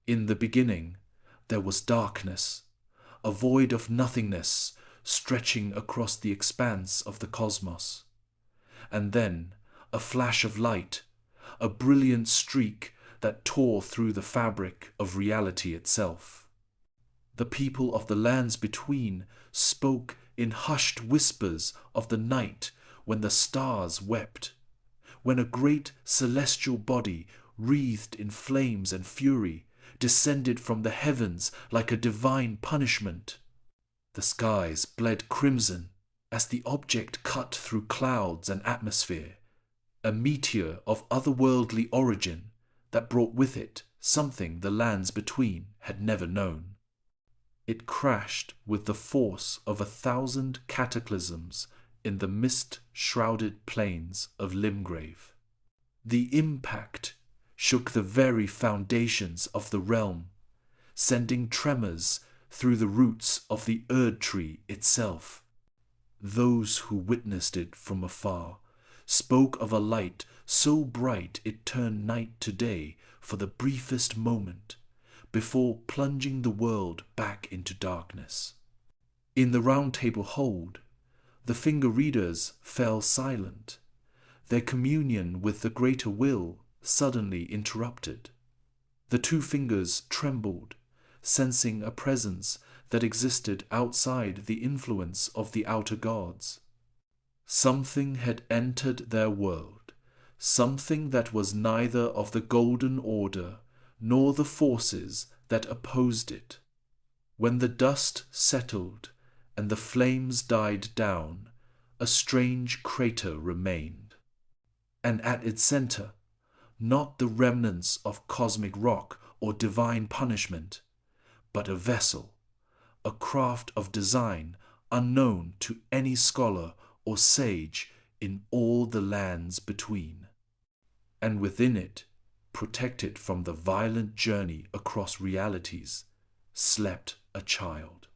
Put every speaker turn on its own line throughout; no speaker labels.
In the beginning, there was darkness, a void of nothingness stretching across the expanse of the cosmos. And then, a flash of light, a brilliant streak that tore through the fabric of reality itself. The people of the lands between spoke in hushed whispers of the night when the stars wept, when a great celestial body, wreathed in flames and fury, descended from the heavens like a divine punishment. The skies bled crimson as the object cut through clouds and atmosphere, a meteor of otherworldly origin that brought with it something the lands between had never known. It crashed with the force of 1,000 cataclysms in the mist-shrouded plains of Limgrave. The impact shook the very foundations of the realm, sending tremors through the roots of the Erdtree itself. Those who witnessed it from afar spoke of a light so bright it turned night to day for the briefest moment, before plunging the world back into darkness. In the round table hold, the finger readers fell silent, their communion with the greater will suddenly interrupted. The two fingers trembled, sensing a presence that existed outside the influence of the outer gods. Something had entered their world, something that was neither of the Golden Order nor the forces that opposed it. When the dust settled and the flames died down, a strange crater remained. And at its center, not the remnants of cosmic rock or divine punishment, but a vessel, a craft of design unknown to any scholar or sage in all the lands between. And within it, protected from the violent journey across realities, slept a child.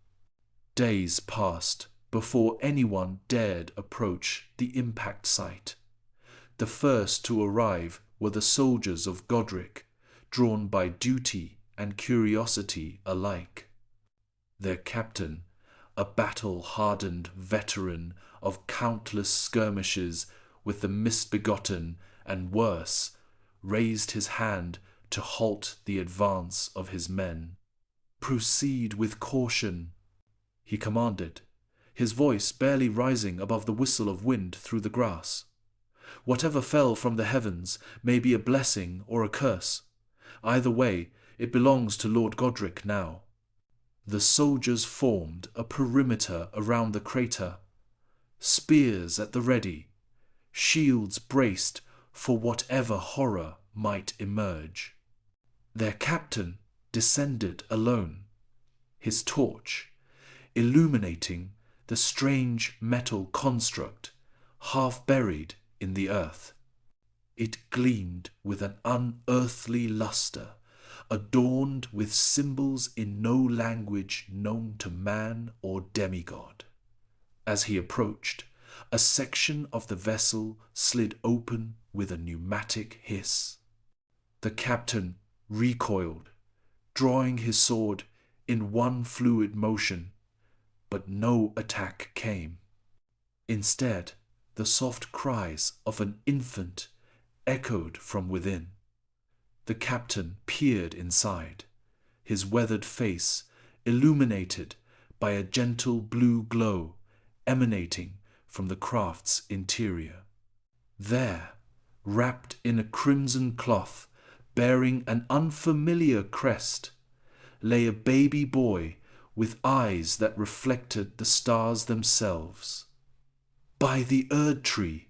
Days passed before anyone dared approach the impact site. The first to arrive were the soldiers of Godric, drawn by duty and curiosity alike. Their captain, a battle-hardened veteran of countless skirmishes with the misbegotten and worse, raised his hand to halt the advance of his men. "Proceed with caution," he commanded, his voice barely rising above the whistle of wind through the grass. "Whatever fell from the heavens may be a blessing or a curse. Either way, it belongs to Lord Godric now." The soldiers formed a perimeter around the crater, spears at the ready, shields braced for whatever horror might emerge. Their captain descended alone, his torch illuminating the strange metal construct half buried in the earth. It gleamed with an unearthly luster, adorned with symbols in no language known to man or demigod. As he approached, a section of the vessel slid open with a pneumatic hiss. The captain recoiled, drawing his sword in one fluid motion, but no attack came. Instead, the soft cries of an infant echoed from within. The captain peered inside, his weathered face illuminated by a gentle blue glow emanating from the craft's interior. There, wrapped in a crimson cloth bearing an unfamiliar crest, lay a baby boy with eyes that reflected the stars themselves. "By the Erdtree,"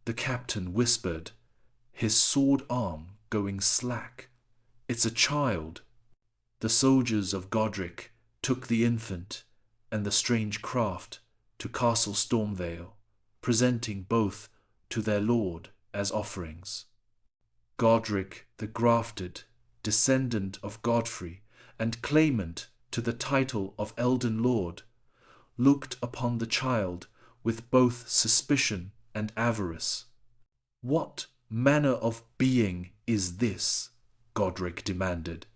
the captain whispered, his sword arm going slack. "It's a child." The soldiers of Godric took the infant and the strange craft to Castle Stormvale, presenting both to their lord as offerings. Godric the Grafted, descendant of Godfrey and claimant to the title of Elden Lord, looked upon the child with both suspicion and avarice. "What manner of being is this?" Godric demanded,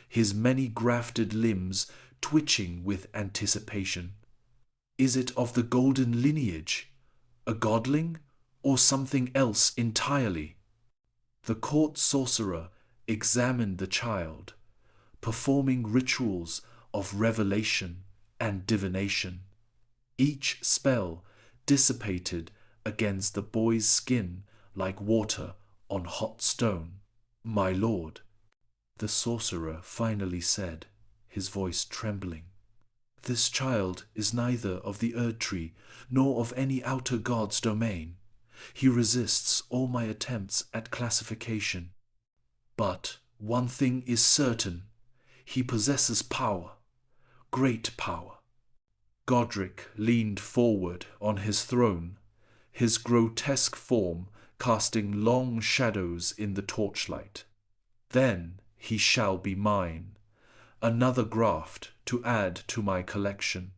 his many grafted limbs twitching with anticipation. Is it of the golden lineage, a godling, or something else entirely? The court sorcerer examined the child, performing rituals of revelation and divination. Each spell dissipated against the boy's skin like water on hot stone. "My lord," the sorcerer finally said, his voice trembling, "this child is neither of the Erdtree nor of any outer god's domain. He resists all my attempts at classification. But one thing is certain, he possesses power, great power." Godric leaned forward on his throne, his grotesque form casting long shadows in the torchlight. "Then he shall be mine, another graft to add to my collection.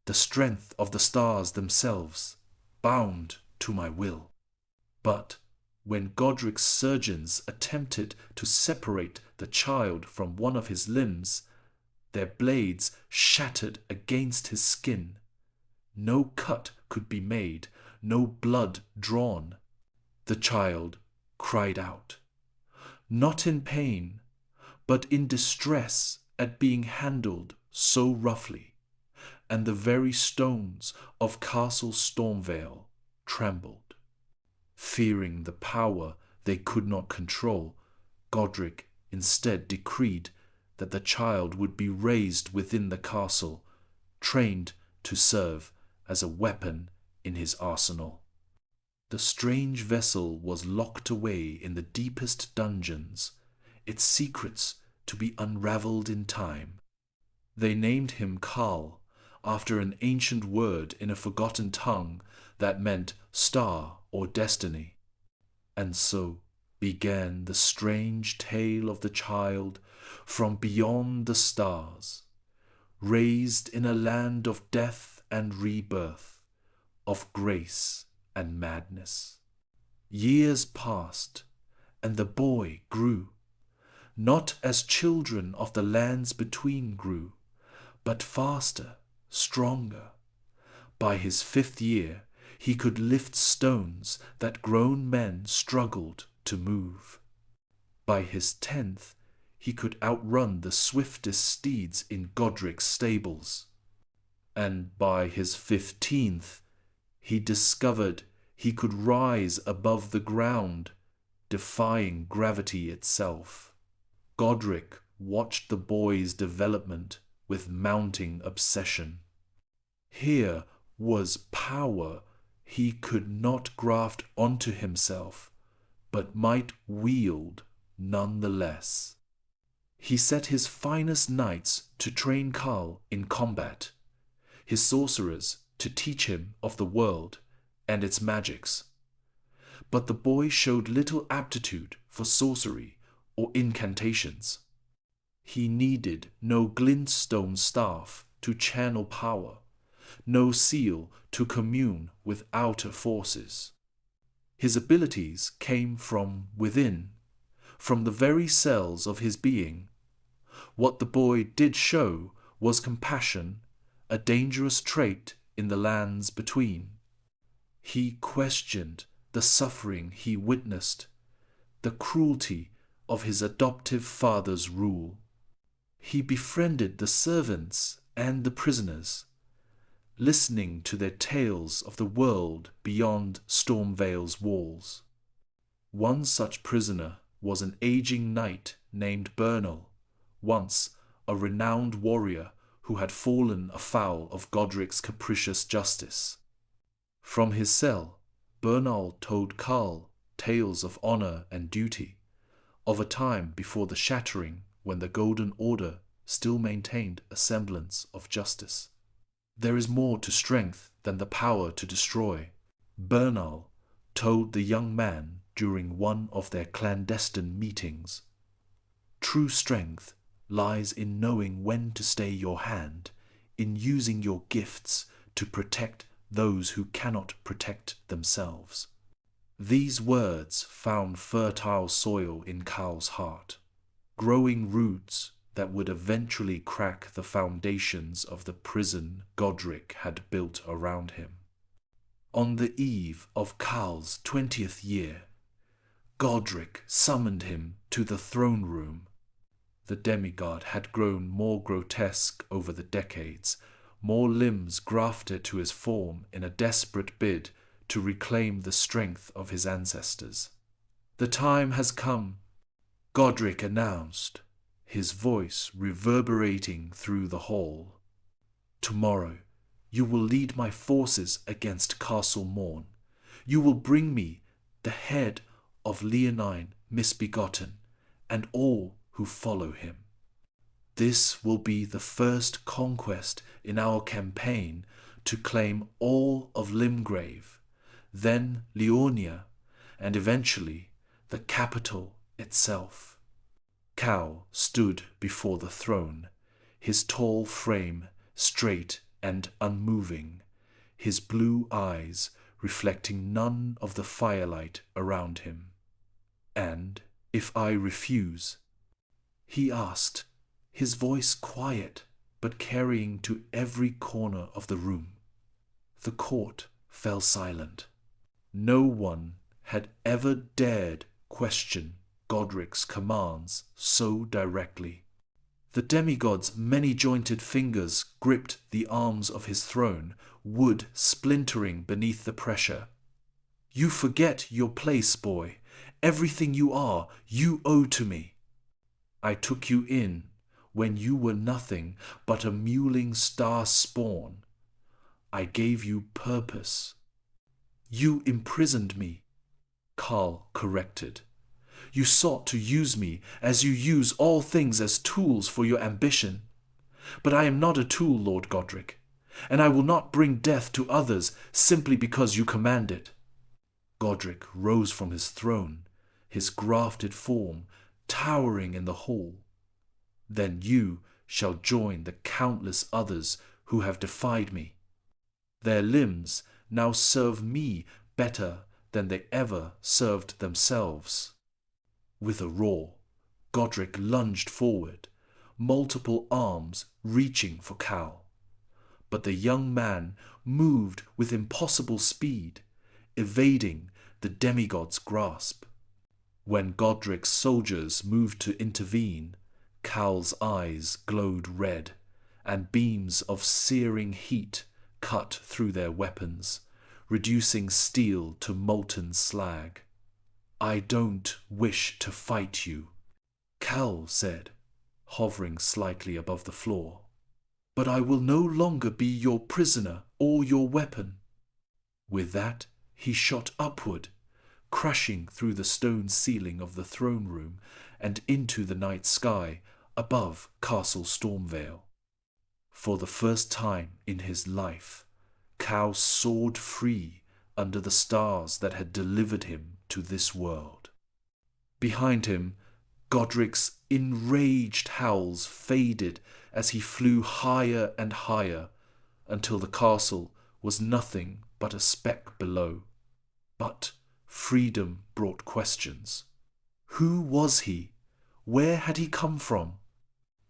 The strength of the stars themselves, bound to my will." But when Godric's surgeons attempted to separate the child from one of his limbs, their blades shattered against his skin. No cut could be made, no blood drawn. The child cried out, not in pain, but in distress at being handled so roughly, and the very stones of Castle Stormvale trembled. Fearing the power they could not control, Godric instead decreed that the child would be raised within the castle, trained to serve as a weapon in his arsenal. The strange vessel was locked away in the deepest dungeons, its secrets to be unravelled in time. They named him Karl, after an ancient word in a forgotten tongue that meant star or destiny. And so began the strange tale of the child from beyond the stars, raised in a land of death and rebirth, of grace and madness. Years passed, and the boy grew, not as children of the lands between grew, but faster, stronger. By his 5th year, he could lift stones that grown men struggled to move. By his 10th, he could outrun the swiftest steeds in Godric's stables. And by his 15th, he discovered he could rise above the ground, defying gravity itself. Godric watched the boy's development with mounting obsession. Here was power he could not graft onto himself, but might wield nonetheless. He set his finest knights to train Karl in combat, his sorcerers to teach him of the world and its magics. But the boy showed little aptitude for sorcery or incantations. He needed no glintstone staff to channel power, no seal to commune with outer forces. His abilities came from within, from the very cells of his being. What the boy did show was compassion, a dangerous trait in the lands between. He questioned the suffering he witnessed, the cruelty of his adoptive father's rule. He befriended the servants and the prisoners, listening to their tales of the world beyond Stormvale's walls. One such prisoner was an aging knight named Bernal, once a renowned warrior who had fallen afoul of Godric's capricious justice. From his cell, Bernal told Karl tales of honor and duty, of a time before the Shattering when the Golden Order still maintained a semblance of justice. There is more to strength than the power to destroy, Bernal told the young man during one of their clandestine meetings. True strength lies in knowing when to stay your hand, in using your gifts to protect those who cannot protect themselves. These words found fertile soil in Karl's heart. Growing roots that would eventually crack the foundations of the prison Godric had built around him. On the eve of Cal's 20th year, Godric summoned him to the throne room. The demigod had grown more grotesque over the decades, more limbs grafted to his form in a desperate bid to reclaim the strength of his ancestors. "The time has come," Godric announced, his voice reverberating through the hall. "Tomorrow, you will lead my forces against Castle Morn. You will bring me the head of Leonine Misbegotten and all who follow him. This will be the first conquest in our campaign to claim all of Limgrave, then Leonia, and eventually the capital itself." Cal stood before the throne, his tall frame straight and unmoving, his blue eyes reflecting none of the firelight around him. "And if I refuse?" he asked, his voice quiet but carrying to every corner of the room. The court fell silent. No one had ever dared question Godric's commands so directly. The demigod's many-jointed fingers gripped the arms of his throne, wood splintering beneath the pressure. "You forget your place, boy. Everything you are, you owe to me. I took you in when you were nothing but a mewling star spawn. I gave you purpose." "You imprisoned me," Carl corrected. "You sought to use me as you use all things as tools for your ambition. But I am not a tool, Lord Godric, and I will not bring death to others simply because you command it." Godric rose from his throne, his grafted form towering in the hall. "Then you shall join the countless others who have defied me. Their limbs now serve me better than they ever served themselves." With a roar, Godric lunged forward, multiple arms reaching for Cal. But the young man moved with impossible speed, evading the demigod's grasp. When Godric's soldiers moved to intervene, Cal's eyes glowed red, and beams of searing heat cut through their weapons, reducing steel to molten slag. "I don't wish to fight you," Cal said, hovering slightly above the floor. "But I will no longer be your prisoner or your weapon." With that, he shot upward, crashing through the stone ceiling of the throne room and into the night sky above Castle Stormvale. For the first time in his life, Cal soared free under the stars that had delivered him to this world. Behind him, Godric's enraged howls faded as he flew higher and higher until the castle was nothing but a speck below. But freedom brought questions. Who was he? Where had he come from?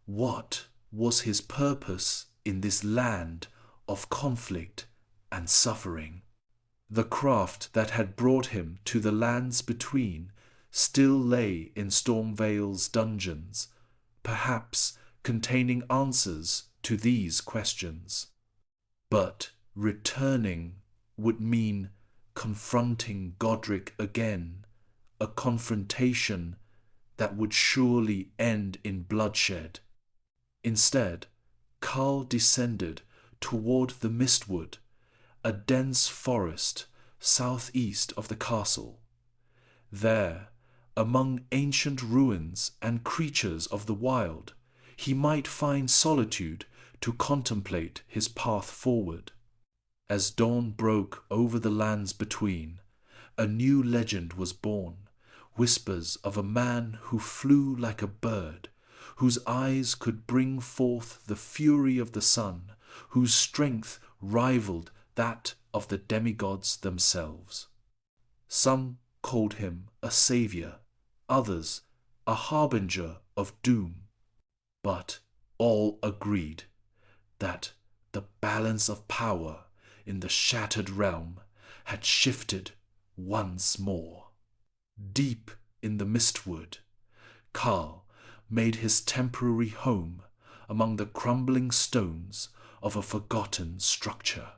What was his purpose in this land of conflict and suffering? The craft that had brought him to the lands between still lay in Stormvale's dungeons, perhaps containing answers to these questions. But returning would mean confronting Godric again, a confrontation that would surely end in bloodshed. Instead, Carl descended toward the Mistwood, a dense forest southeast of the castle. There, among ancient ruins and creatures of the wild, he might find solitude to contemplate his path forward. As dawn broke over the lands between, a new legend was born, whispers of a man who flew like a bird, whose eyes could bring forth the fury of the sun, whose strength rivaled that of the demigods themselves. Some called him a savior, others a harbinger of doom. but all agreed that the balance of power in the shattered realm had shifted once more. Deep in the mistwood, Carl made his temporary home among the crumbling stones of a forgotten structure.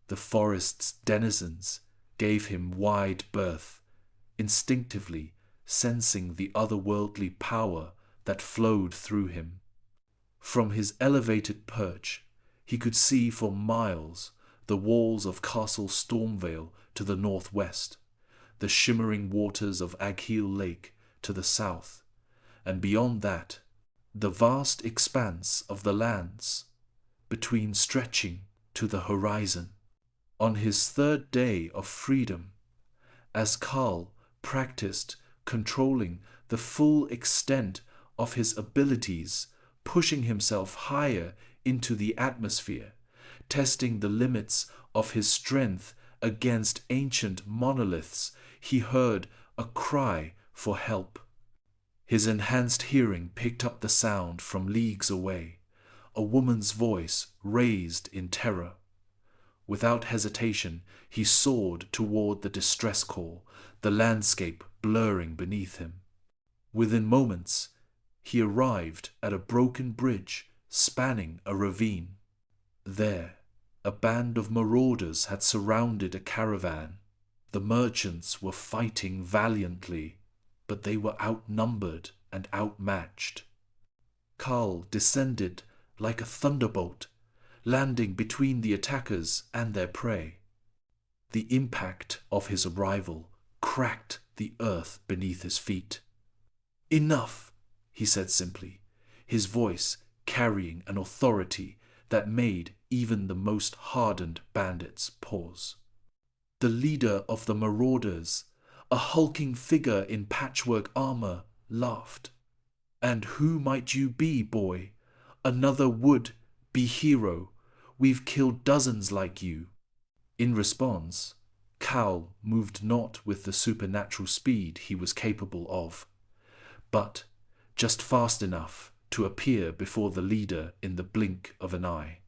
The forest's denizens gave him wide berth, instinctively sensing the otherworldly power that flowed through him. From his elevated perch, he could see for miles the walls of Castle Stormvale to the northwest, the shimmering waters of Agheel Lake to the south, and beyond that, the vast expanse of the lands between stretching to the horizon. On his third day of freedom, as Carl practiced controlling the full extent of his abilities, pushing himself higher into the atmosphere, testing the limits of his strength against ancient monoliths, he heard a cry for help. His enhanced hearing picked up the sound from leagues away, a woman's voice raised in terror. Without hesitation, he soared toward the distress call, the landscape blurring beneath him. Within moments, he arrived at a broken bridge spanning a ravine. There, a band of marauders had surrounded a caravan. The merchants were fighting valiantly, but they were outnumbered and outmatched. Carl descended like a thunderbolt, landing between the attackers and their prey. The impact of his arrival cracked the earth beneath his feet. "Enough," he said simply, his voice carrying an authority that made even the most hardened bandits pause. The leader of the marauders, a hulking figure in patchwork armor, laughed. "And who might you be, boy? Another would-be hero. We've killed dozens like you." In response, Cal moved not with the supernatural speed he was capable of, but just fast enough to appear before the leader in the blink of an eye.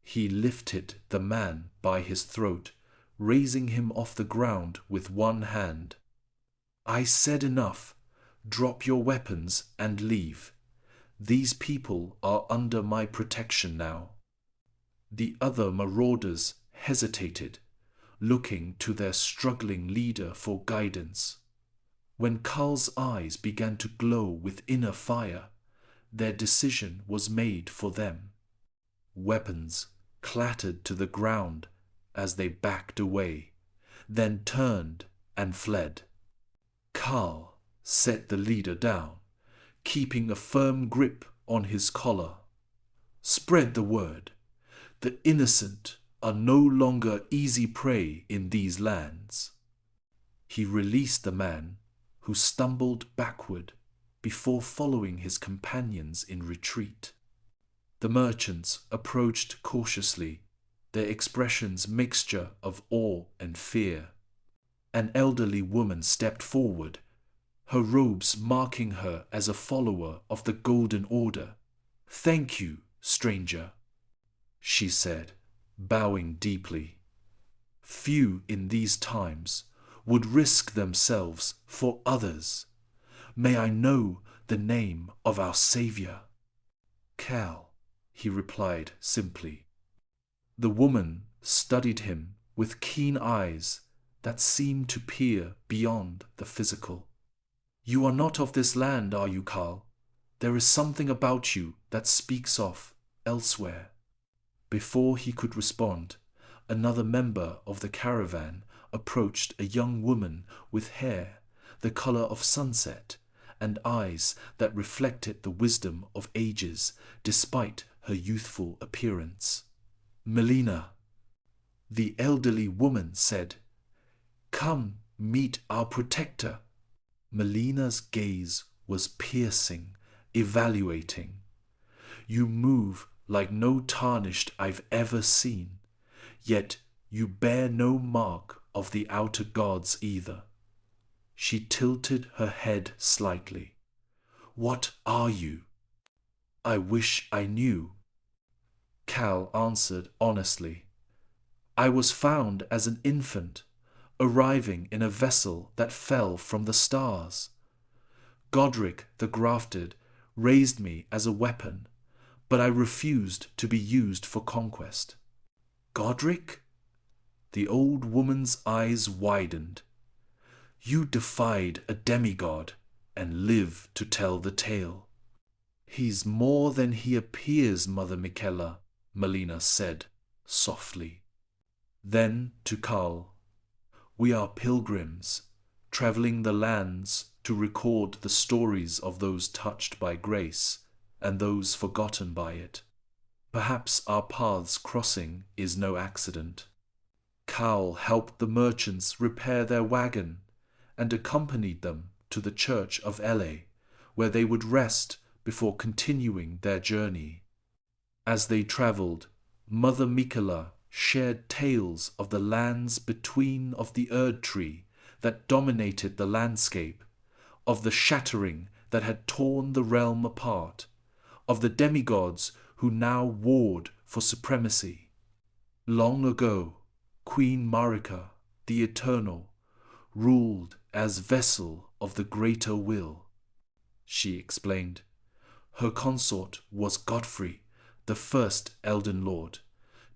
He lifted the man by his throat, raising him off the ground with one hand. "I said enough. Drop your weapons and leave. These people are under my protection now." The other marauders hesitated, looking to their struggling leader for guidance. When Carl's eyes began to glow with inner fire, their decision was made for them. Weapons clattered to the ground as they backed away, then turned and fled. Carl set the leader down, keeping a firm grip on his collar. "Spread the word. The innocent are no longer easy prey in these lands." He released the man, who stumbled backward before following his companions in retreat. The merchants approached cautiously, their expressions mixture of awe and fear. An elderly woman stepped forward, her robes marking her as a follower of the Golden Order. "Thank you, stranger," she said, bowing deeply. "Few in these times would risk themselves for others. May I know the name of our Savior?" "Cal," he replied simply. The woman studied him with keen eyes that seemed to peer beyond the physical. "You are not of this land, are you, Carl? There is something about you that speaks of elsewhere." Before he could respond, another member of the caravan approached, a young woman with hair the color of sunset and eyes that reflected the wisdom of ages despite her youthful appearance. "Melina," the elderly woman said. "Come meet our protector." Melina's gaze was piercing, evaluating. "You move like no tarnished I've ever seen, yet you bear no mark of the outer gods either." She tilted her head slightly. "What are you?" I wish I knew. Cal answered honestly. I was found as an infant, arriving in a vessel that fell from the stars. Godric the Grafted raised me as a weapon, but I refused to be used for conquest. Godric? The old woman's eyes widened. You defied a demigod and live to tell the tale. He's more than he appears, Mother Miquella, Melina said softly. Then to Carl, we are pilgrims, traveling the lands to record the stories of those touched by grace and those forgotten by it. Perhaps our paths crossing is no accident. Carl helped the merchants repair their wagon and accompanied them to the church of Ele, where they would rest before continuing their journey. As they travelled, Mother Miquella shared tales of the lands between of the Erdtree that dominated the landscape, of the Shattering that had torn the realm apart, of the demigods who now warred for supremacy. Long ago, Queen Marika, the Eternal, ruled as vessel of the greater will. She explained. Her consort was Godfrey, the first Elden Lord.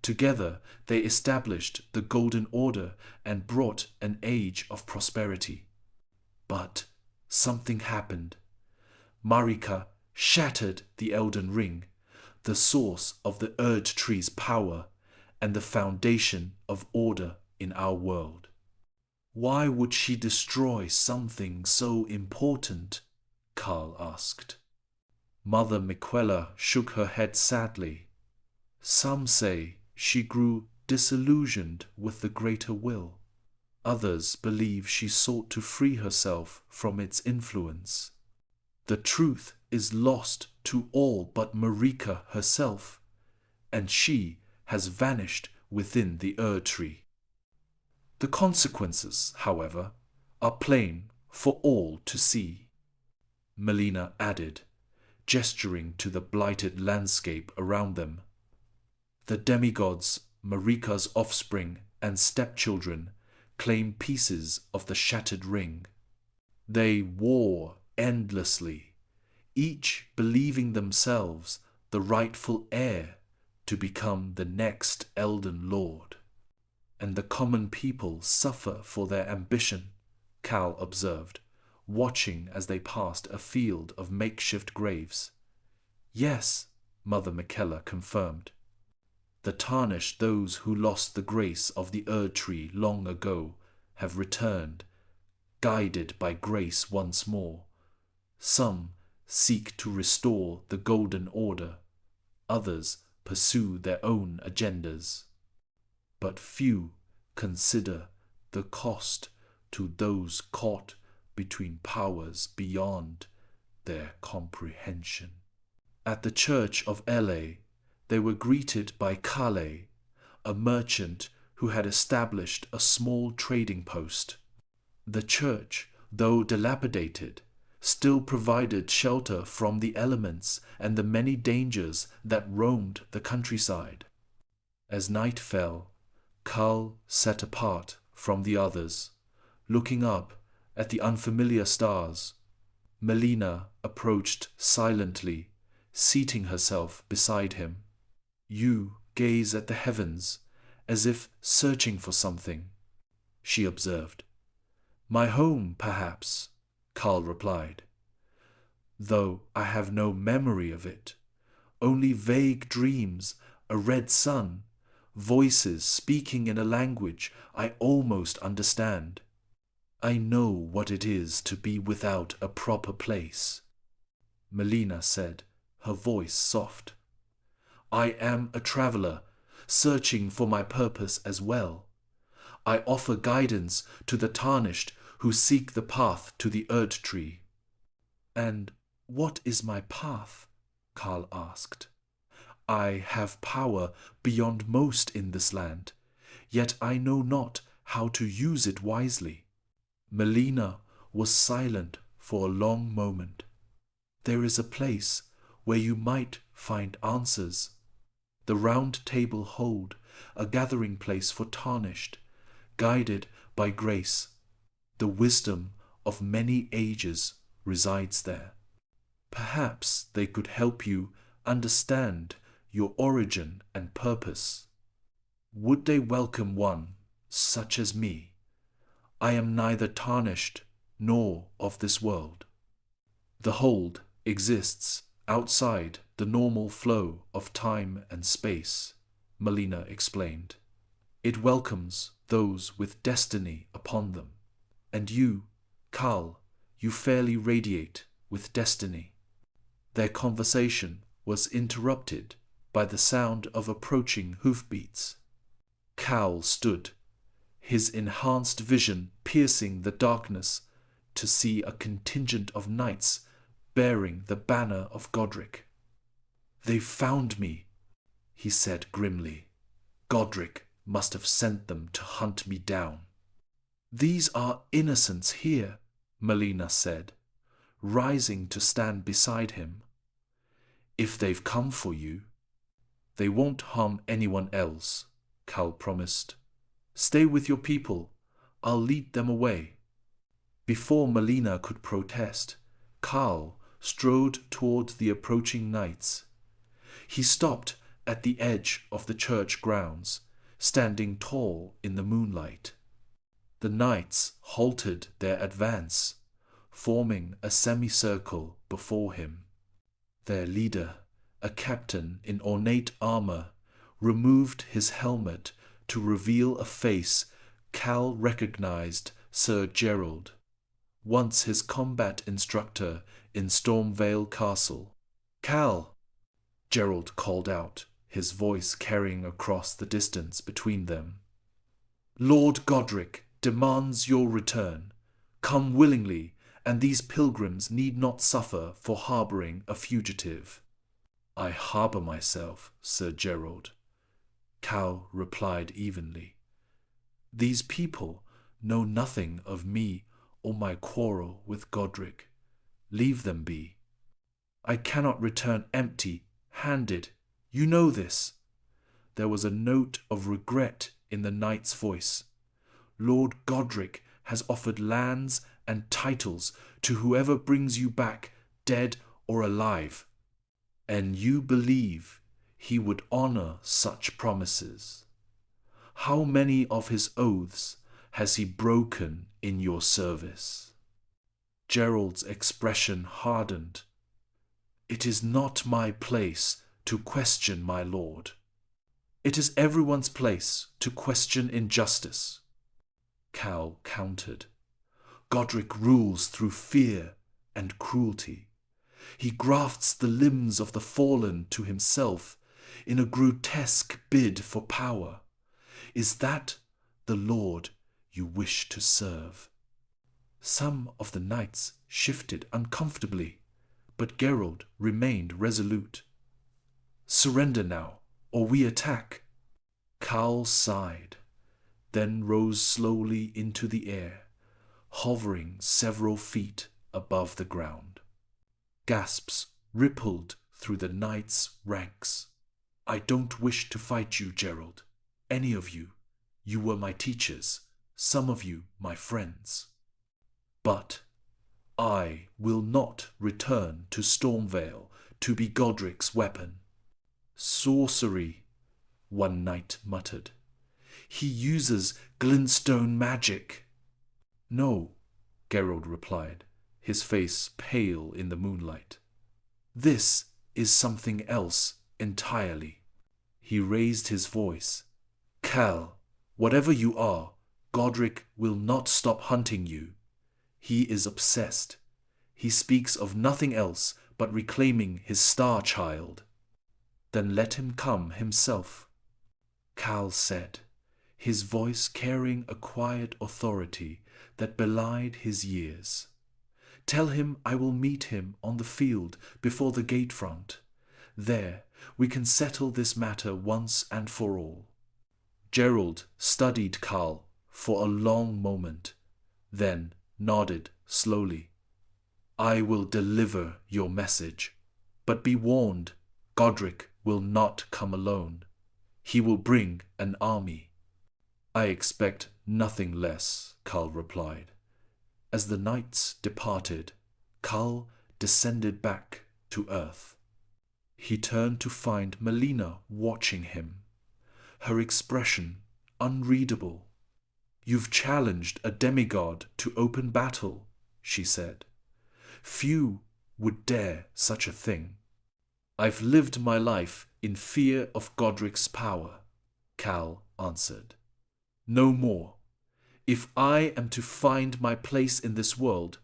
Together they established the Golden Order and brought an age of prosperity. But something happened. Marika shattered the Elden Ring, the source of the Erdtree's power and the foundation of order in our world. Why would she destroy something so important? Carl asked. Mother Miquella shook her head sadly. Some say she grew disillusioned with the greater will. Others believe she sought to free herself from its influence. The truth is lost to all but Marika herself, and she has vanished within the Erdtree. The consequences, however, are plain for all to see, Melina added, gesturing to the blighted landscape around them. The demigods, Marika's offspring and stepchildren, claim pieces of the shattered ring. They war endlessly, each believing themselves the rightful heir to become the next Elden Lord. And the common people suffer for their ambition, Cal observed, watching as they passed a field of makeshift graves. Yes, Mother Miquella confirmed. The tarnished, those who lost the grace of the Erdtree long ago, have returned, guided by grace once more. Some seek to restore the Golden Order, others pursue their own agendas. But few consider the cost to those caught between powers beyond their comprehension. At the church of Ele, they were greeted by Kale, a merchant who had established a small trading post. The church, though dilapidated, still provided shelter from the elements and the many dangers that roamed the countryside. As night fell, Kal sat apart from the others, looking up at the unfamiliar stars. Melina approached silently, seating herself beside him. You gaze at the heavens, as if searching for something, she observed. My home, perhaps, Carl replied, though I have no memory of it, only vague dreams, a red sun, voices speaking in a language I almost understand. I know what it is to be without a proper place, Melina said, her voice soft. I am a traveller, searching for my purpose as well. I offer guidance to the tarnished who seek the path to the Erdtree. And what is my path? Carl asked. I have power beyond most in this land, yet I know not how to use it wisely. Melina was silent for a long moment. There is a place where you might find answers. The round table hold, a gathering place for tarnished, guided by grace. The wisdom of many ages resides there. Perhaps they could help you understand your origin and purpose. Would they welcome one such as me? I am neither tarnished nor of this world. The hold exists outside the normal flow of time and space, Melina explained. It welcomes those with destiny upon them. And you, Karl, you fairly radiate with destiny. Their conversation was interrupted by the sound of approaching hoofbeats. Cal stood, his enhanced vision piercing the darkness to see a contingent of knights bearing the banner of Godric. "They've found me," he said grimly. "Godric must have sent them to hunt me down." "These are innocents here," Melina said, rising to stand beside him. "If they've come for you, they won't harm anyone else," Cal promised. "Stay with your people. I'll lead them away." Before Melina could protest, Cal strode toward the approaching knights. He stopped at the edge of the church grounds, standing tall in the moonlight. The knights halted their advance, forming a semicircle before him. Their leader, a captain in ornate armor, removed his helmet to reveal a face Cal recognized Sir Gerald, once his combat instructor in Stormvale Castle. "Cal!" Gerald called out, his voice carrying across the distance between them. "Lord Godric demands your return. Come willingly, and these pilgrims need not suffer for harboring a fugitive." "I harbor myself, Sir Gerald," Cal replied evenly. "These people know nothing of me or my quarrel with Godric. Leave them be. I cannot return empty-handed. You know this." There was a note of regret in the knight's voice. "Lord Godric has offered lands and titles to whoever brings you back, dead or alive. And you believe he would honor such promises. How many of his oaths has he broken in your service?" Gerald's expression hardened. "It is not my place to question my lord. It is everyone's place to question injustice," Cal countered. "Godric rules through fear and cruelty. He grafts the limbs of the fallen to himself in a grotesque bid for power. Is that the lord you wish to serve?" Some of the knights shifted uncomfortably, but Gerald remained resolute. "Surrender now, or we attack." Cal sighed, then rose slowly into the air, hovering several feet above the ground. Gasps rippled through the knights' ranks. "I don't wish to fight you, Gerald. Any of you. You were my teachers, some of you my friends. But I will not return to Stormvale to be Godric's weapon." "Sorcery," one knight muttered. "He uses glintstone magic." "No," Gerald replied, his face pale in the moonlight. "This is something else entirely." He raised his voice. "Cal, whatever you are, Godric will not stop hunting you. He is obsessed. He speaks of nothing else but reclaiming his star child." "Then let him come himself," Cal said, his voice carrying a quiet authority that belied his years. "Tell him I will meet him on the field before the gatefront. There we can settle this matter once and for all." Gerald studied Cal for a long moment, then nodded slowly. "I will deliver your message, But be warned, Godric will not come alone. He will bring an army." "I expect nothing less," Karl replied. As the knights departed, Karl descended back to earth. He turned to find Melina watching him, her expression unreadable. "You've challenged a demigod to open battle," she said. "Few would dare such a thing." "I've lived my life in fear of Godric's power," Cal answered. "No more. If I am to find my place in this world,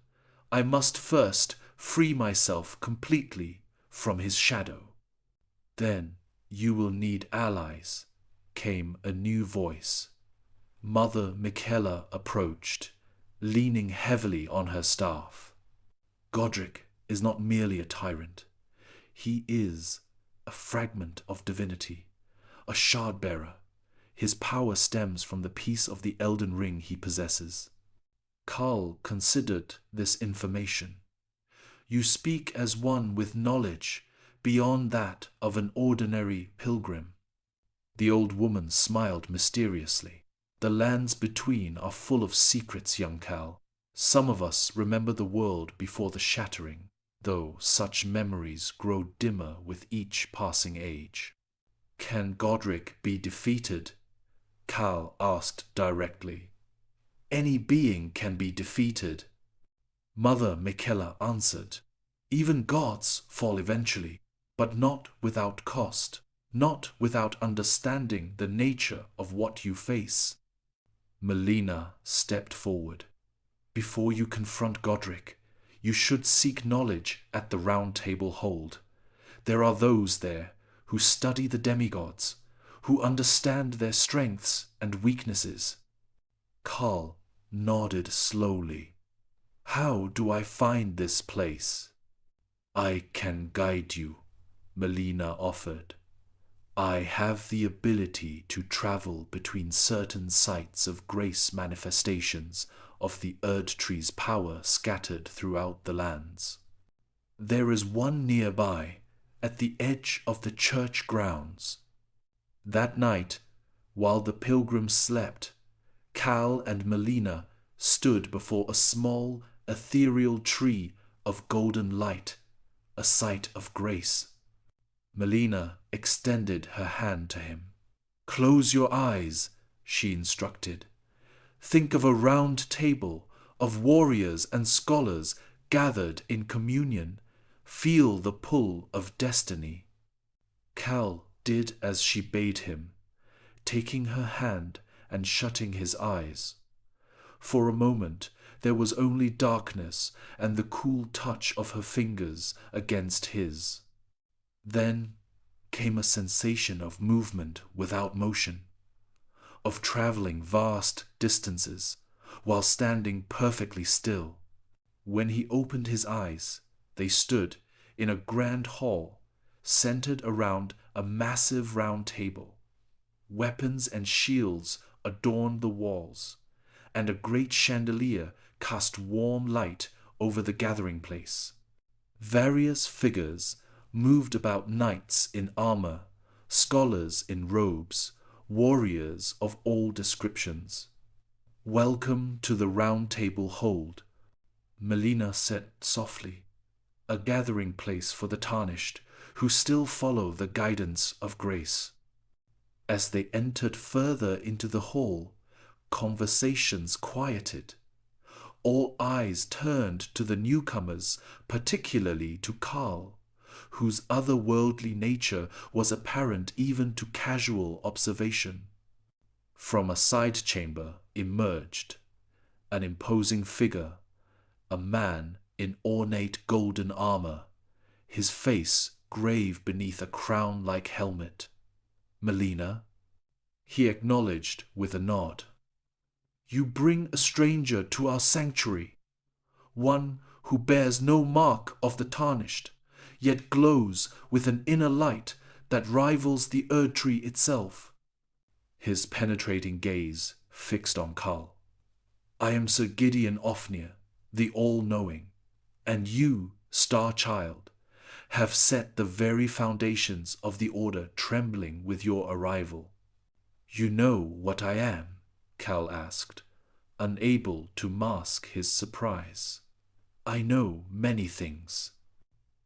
I must first free myself completely from his shadow." "Then you will need allies," came a new voice. Mother Michaela approached, leaning heavily on her staff. "Godric is not merely a tyrant. He is a fragment of divinity, a shard-bearer. His power stems from the piece of the Elden Ring he possesses." Karl considered this information. "You speak as one with knowledge beyond that of an ordinary pilgrim." The old woman smiled mysteriously. "The lands between are full of secrets, young Cal. Some of us remember the world before the Shattering, though such memories grow dimmer with each passing age." "Can Godric be defeated?" Cal asked directly. "Any being can be defeated," Mother Michaela answered. "Even gods fall eventually, but not without cost, not without understanding the nature of what you face." Melina stepped forward. "Before you confront Godric, you should seek knowledge at the Round Table Hold. There are those there who study the demigods, who understand their strengths and weaknesses." Karl nodded slowly. "How do I find this place?" "I can guide you," Melina offered. "I have the ability to travel between certain sites of grace manifestations of the Erdtree's power scattered throughout the lands. There is one nearby, at the edge of the church grounds." That night, while the pilgrims slept, Cal and Melina stood before a small, ethereal tree of golden light, a site of grace. Melina extended her hand to him. "Close your eyes," she instructed. "Think of a round table of warriors and scholars gathered in communion. Feel the pull of destiny." Cal did as she bade him, taking her hand and shutting his eyes. For a moment there was only darkness and the cool touch of her fingers against his. Then came a sensation of movement without motion, of traveling vast distances while standing perfectly still. When he opened his eyes, they stood in a grand hall centered around a massive round table. Weapons and shields adorned the walls, and a great chandelier cast warm light over the gathering place. Various figures moved about, knights in armor, scholars in robes, warriors of all descriptions. "Welcome to the Round Table Hold," Melina said softly, "a gathering place for the tarnished who still follow the guidance of grace." As they entered further into the hall, conversations quieted. All eyes turned to the newcomers, particularly to Karl, whose otherworldly nature was apparent even to casual observation. From a side chamber emerged an imposing figure, a man in ornate golden armor, his face grave beneath a crown-like helmet. "Melina?" He acknowledged with a nod. "You bring a stranger to our sanctuary, one who bears no mark of the tarnished, yet glows with an inner light that rivals the Erdtree itself." His penetrating gaze fixed on Karl. "I am Sir Gideon Ofnir, the All-Knowing, and you, Star Child, have set the very foundations of the order trembling with your arrival. You know what I am? Cal asked, unable to mask his surprise. I know many things,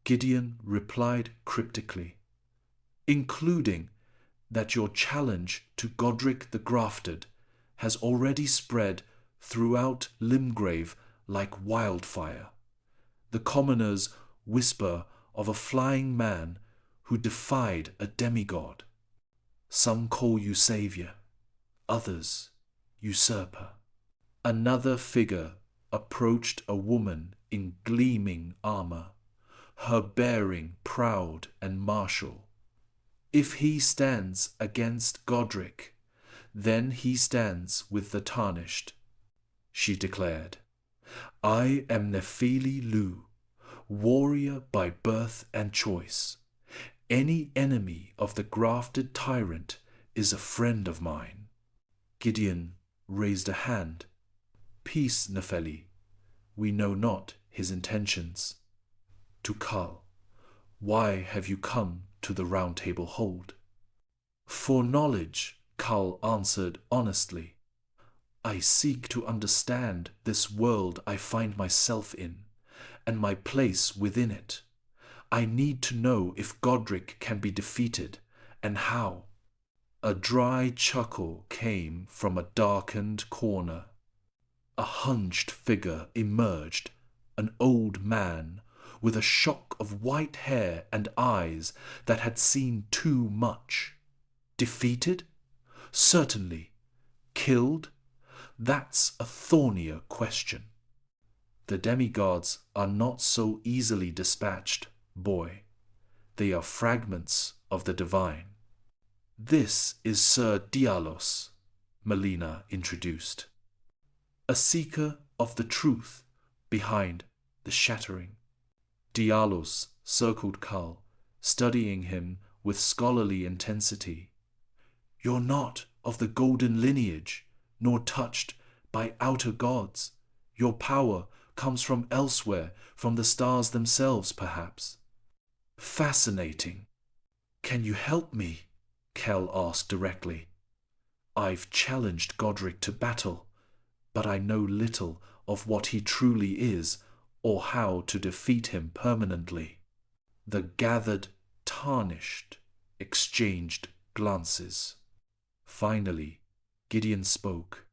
Gideon replied cryptically, including that your challenge to Godric the Grafted has already spread throughout Limgrave like wildfire. The commoners whisper of a flying man who defied a demigod. Some call you savior, others usurper. Another figure approached a woman in gleaming armor, her bearing proud and martial. If he stands against Godric, then he stands with the tarnished, she declared. I am Nephili Lu, warrior by birth and choice. Any enemy of the grafted tyrant is a friend of mine. Gideon raised a hand. Peace, Nepheli. We know not his intentions. To Kull, why have you come to the Round Table Hold? For knowledge, Kull answered honestly. I seek to understand this world I find myself in, and my place within it. I need to know if Godric can be defeated, and how. A dry chuckle came from a darkened corner. A hunched figure emerged, an old man, with a shock of white hair and eyes that had seen too much. Defeated? Certainly. Killed? That's a thornier question. The demigods are not so easily dispatched, boy. They are fragments of the divine. This is Sir Dialos, Melina introduced. A seeker of the truth behind the Shattering. Dialos circled Kull, studying him with scholarly intensity. You're not of the golden lineage, nor touched by outer gods. Your power comes from elsewhere, from the stars themselves, perhaps. Fascinating. Can you help me? Kel asked directly. I've challenged Godric to battle, but I know little of what he truly is or how to defeat him permanently. The gathered, tarnished, exchanged glances. Finally, Gideon spoke.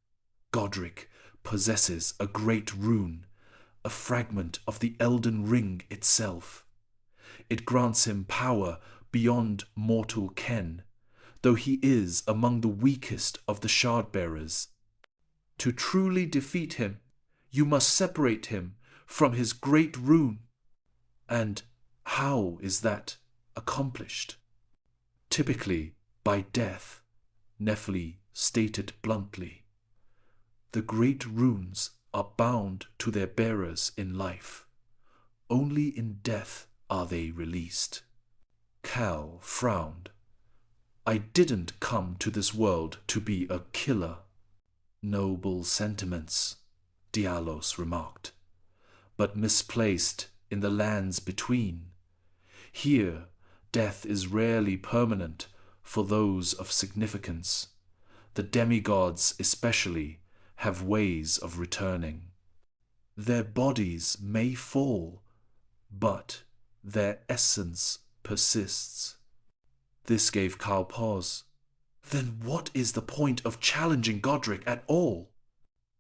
Godric possesses a great rune, a fragment of the Elden Ring itself. It grants him power beyond mortal ken, though he is among the weakest of the shard-bearers. To truly defeat him, you must separate him from his great rune. And how is that accomplished? Typically by death, Nephili stated bluntly. The great runes are bound to their bearers in life. Only in death are they released. Cal frowned. I didn't come to this world to be a killer. Noble sentiments, Dialos remarked, but misplaced in the lands between. Here, death is rarely permanent for those of significance. The demigods especially have ways of returning. Their bodies may fall, but their essence persists. This gave Cal pause. Then what is the point of challenging Godric at all?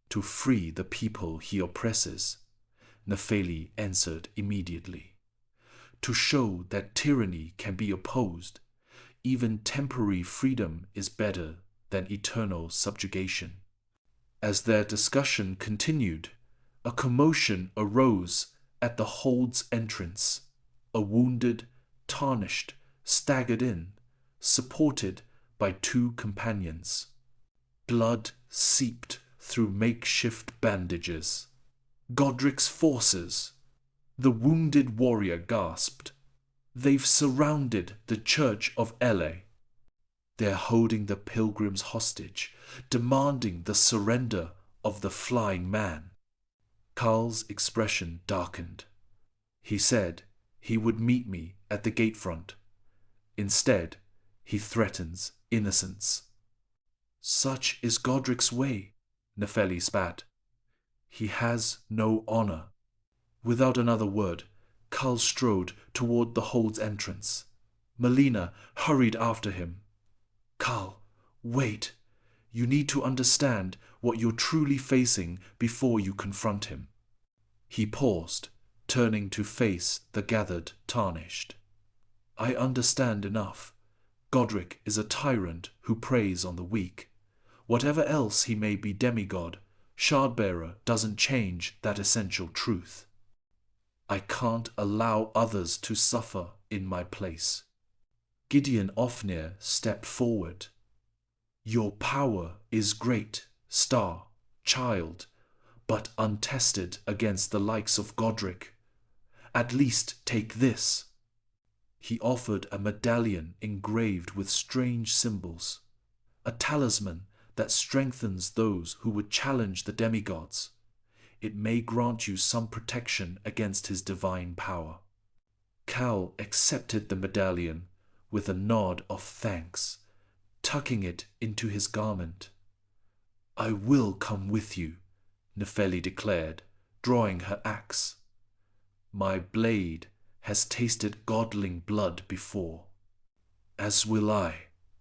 To free the people he oppresses, Nephili answered immediately. To show that tyranny can be opposed, even temporary freedom is better than eternal subjugation. As their discussion continued, a commotion arose at the hold's entrance. A wounded, tarnished, staggered in, supported by two companions. Blood seeped through makeshift bandages. Godric's forces! The wounded warrior gasped. They've surrounded the church of Ele. They're holding the pilgrims hostage, demanding the surrender of the flying man. Karl's expression darkened. He said he would meet me at the gatefront. Instead, he threatens innocence. Such is Godric's way, Nepheli spat. He has no honor. Without another word, Kull strode toward the hold's entrance. Melina hurried after him. Kull, wait. You need to understand what you're truly facing before you confront him. He paused, turning to face the gathered tarnished. I understand enough. Godric is a tyrant who preys on the weak. Whatever else he may be demigod, Shardbearer doesn't change that essential truth. I can't allow others to suffer in my place. Gideon Ofnir stepped forward. Your power is great, star, child, but untested against the likes of Godric. At least take this. He offered a medallion engraved with strange symbols, a talisman that strengthens those who would challenge the demigods. It may grant you some protection against his divine power. Cal accepted the medallion with a nod of thanks, tucking it into his garment. I will come with you, Nepheli declared, drawing her axe. My blade has tasted godling blood before. As will I,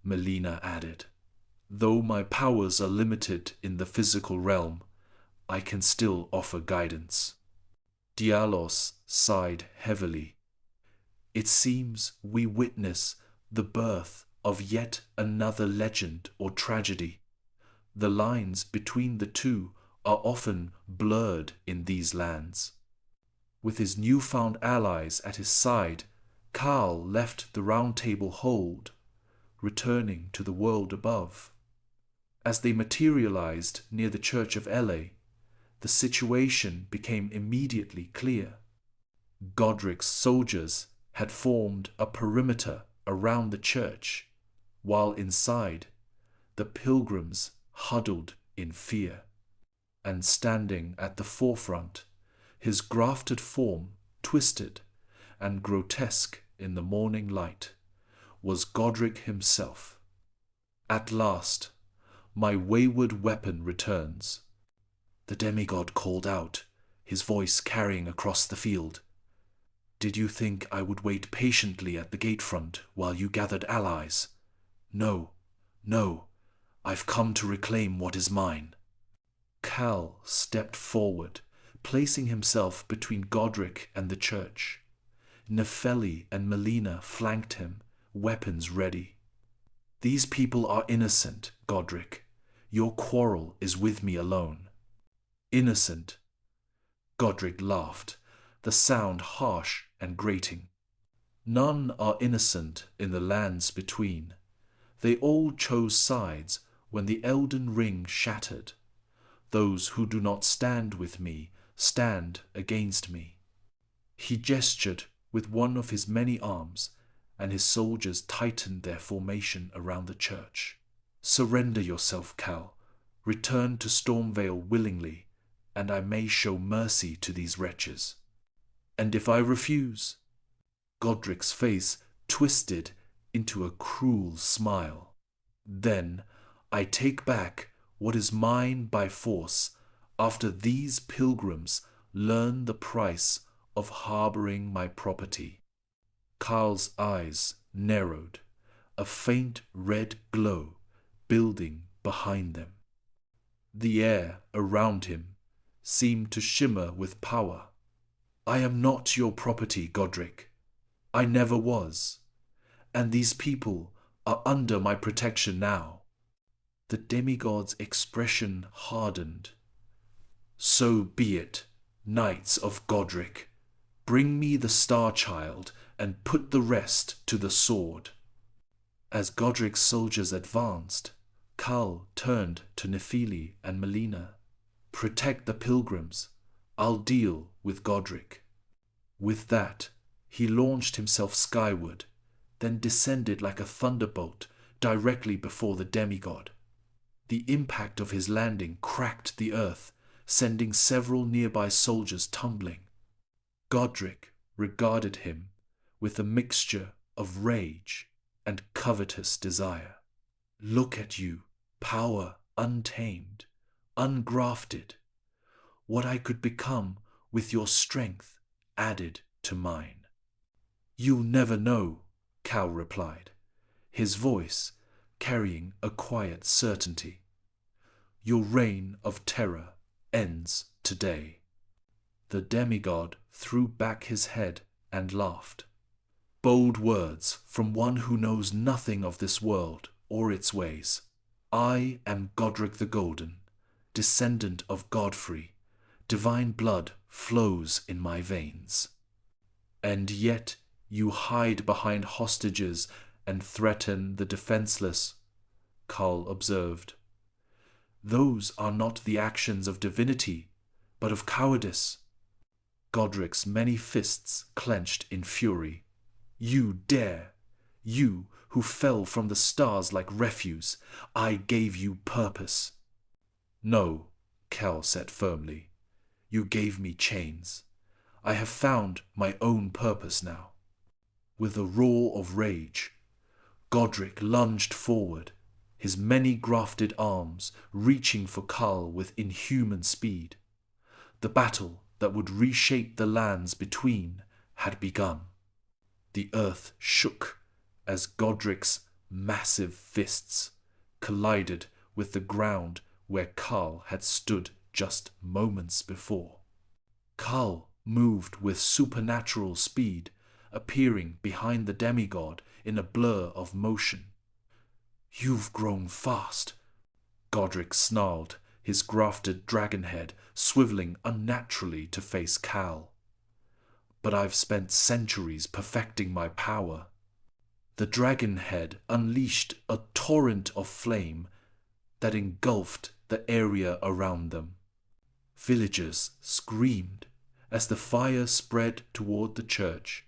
Melina added. Though my powers are limited in the physical realm, I can still offer guidance. Dialos sighed heavily. It seems we witness the birth of yet another legend or tragedy. The lines between the two are often blurred in these lands. With his newfound allies at his side, Karl left the Round Table hold, returning to the world above. As they materialized near the Church of Ele, the situation became immediately clear. Godric's soldiers had formed a perimeter around the church, while inside, the pilgrims huddled in fear. And standing at the forefront, his grafted form, twisted and grotesque in the morning light, was Godric himself. At last, my wayward weapon returns. The demigod called out, his voice carrying across the field. Did you think I would wait patiently at the gatefront while you gathered allies? No, no, I've come to reclaim what is mine. Cal stepped forward, placing himself between Godric and the church. Nepheli and Melina flanked him, weapons ready. These people are innocent, Godric. Your quarrel is with me alone. Innocent. Godric laughed, the sound harsh and grating. None are innocent in the lands between. They all chose sides when the Elden Ring shattered. Those who do not stand with me stand against me. He gestured with one of his many arms, and his soldiers tightened their formation around the church. Surrender yourself, Cal. Return to Stormvale willingly, and I may show mercy to these wretches. And if I refuse? Godric's face twisted into a cruel smile. Then I take back what is mine by force after these pilgrims learn the price of harboring my property. Carl's eyes narrowed, a faint red glow building behind them. The air around him seemed to shimmer with power. I am not your property, Godric. I never was. And these people are under my protection now. The demigod's expression hardened. So be it, knights of Godric. Bring me the Star Child and put the rest to the sword. As Godric's soldiers advanced, Cal turned to Nepheli and Melina. Protect the pilgrims. I'll deal with Godric. With that, he launched himself skyward, then descended like a thunderbolt directly before the demigod. The impact of his landing cracked the earth, sending several nearby soldiers tumbling. Godric regarded him with a mixture of rage and covetous desire. Look at you, power untamed, ungrafted, what I could become with your strength added to mine. You'll never know, Cal replied, his voice carrying a quiet certainty. Your reign of terror ends today. The demigod threw back his head and laughed. Bold words from one who knows nothing of this world or its ways. I am Godric the Golden, descendant of Godfrey. Divine blood flows in my veins. And yet you hide behind hostages and threaten the defenseless, Carl observed. Those are not the actions of divinity, but of cowardice. Godric's many fists clenched in fury. You dare! You who fell from the stars like refuse, I gave you purpose. No, Cal said firmly. You gave me chains. I have found my own purpose now. With a roar of rage, Godric lunged forward, his many grafted arms reaching for Carl with inhuman speed. The battle that would reshape the lands between had begun. The earth shook as Godric's massive fists collided with the ground where Carl had stood just moments before. Carl moved with supernatural speed, appearing behind the demigod in a blur of motion. You've grown fast, Godric snarled, his grafted dragon head swiveling unnaturally to face Cal. But I've spent centuries perfecting my power. The dragon head unleashed a torrent of flame that engulfed the area around them. Villagers screamed as the fire spread toward the church,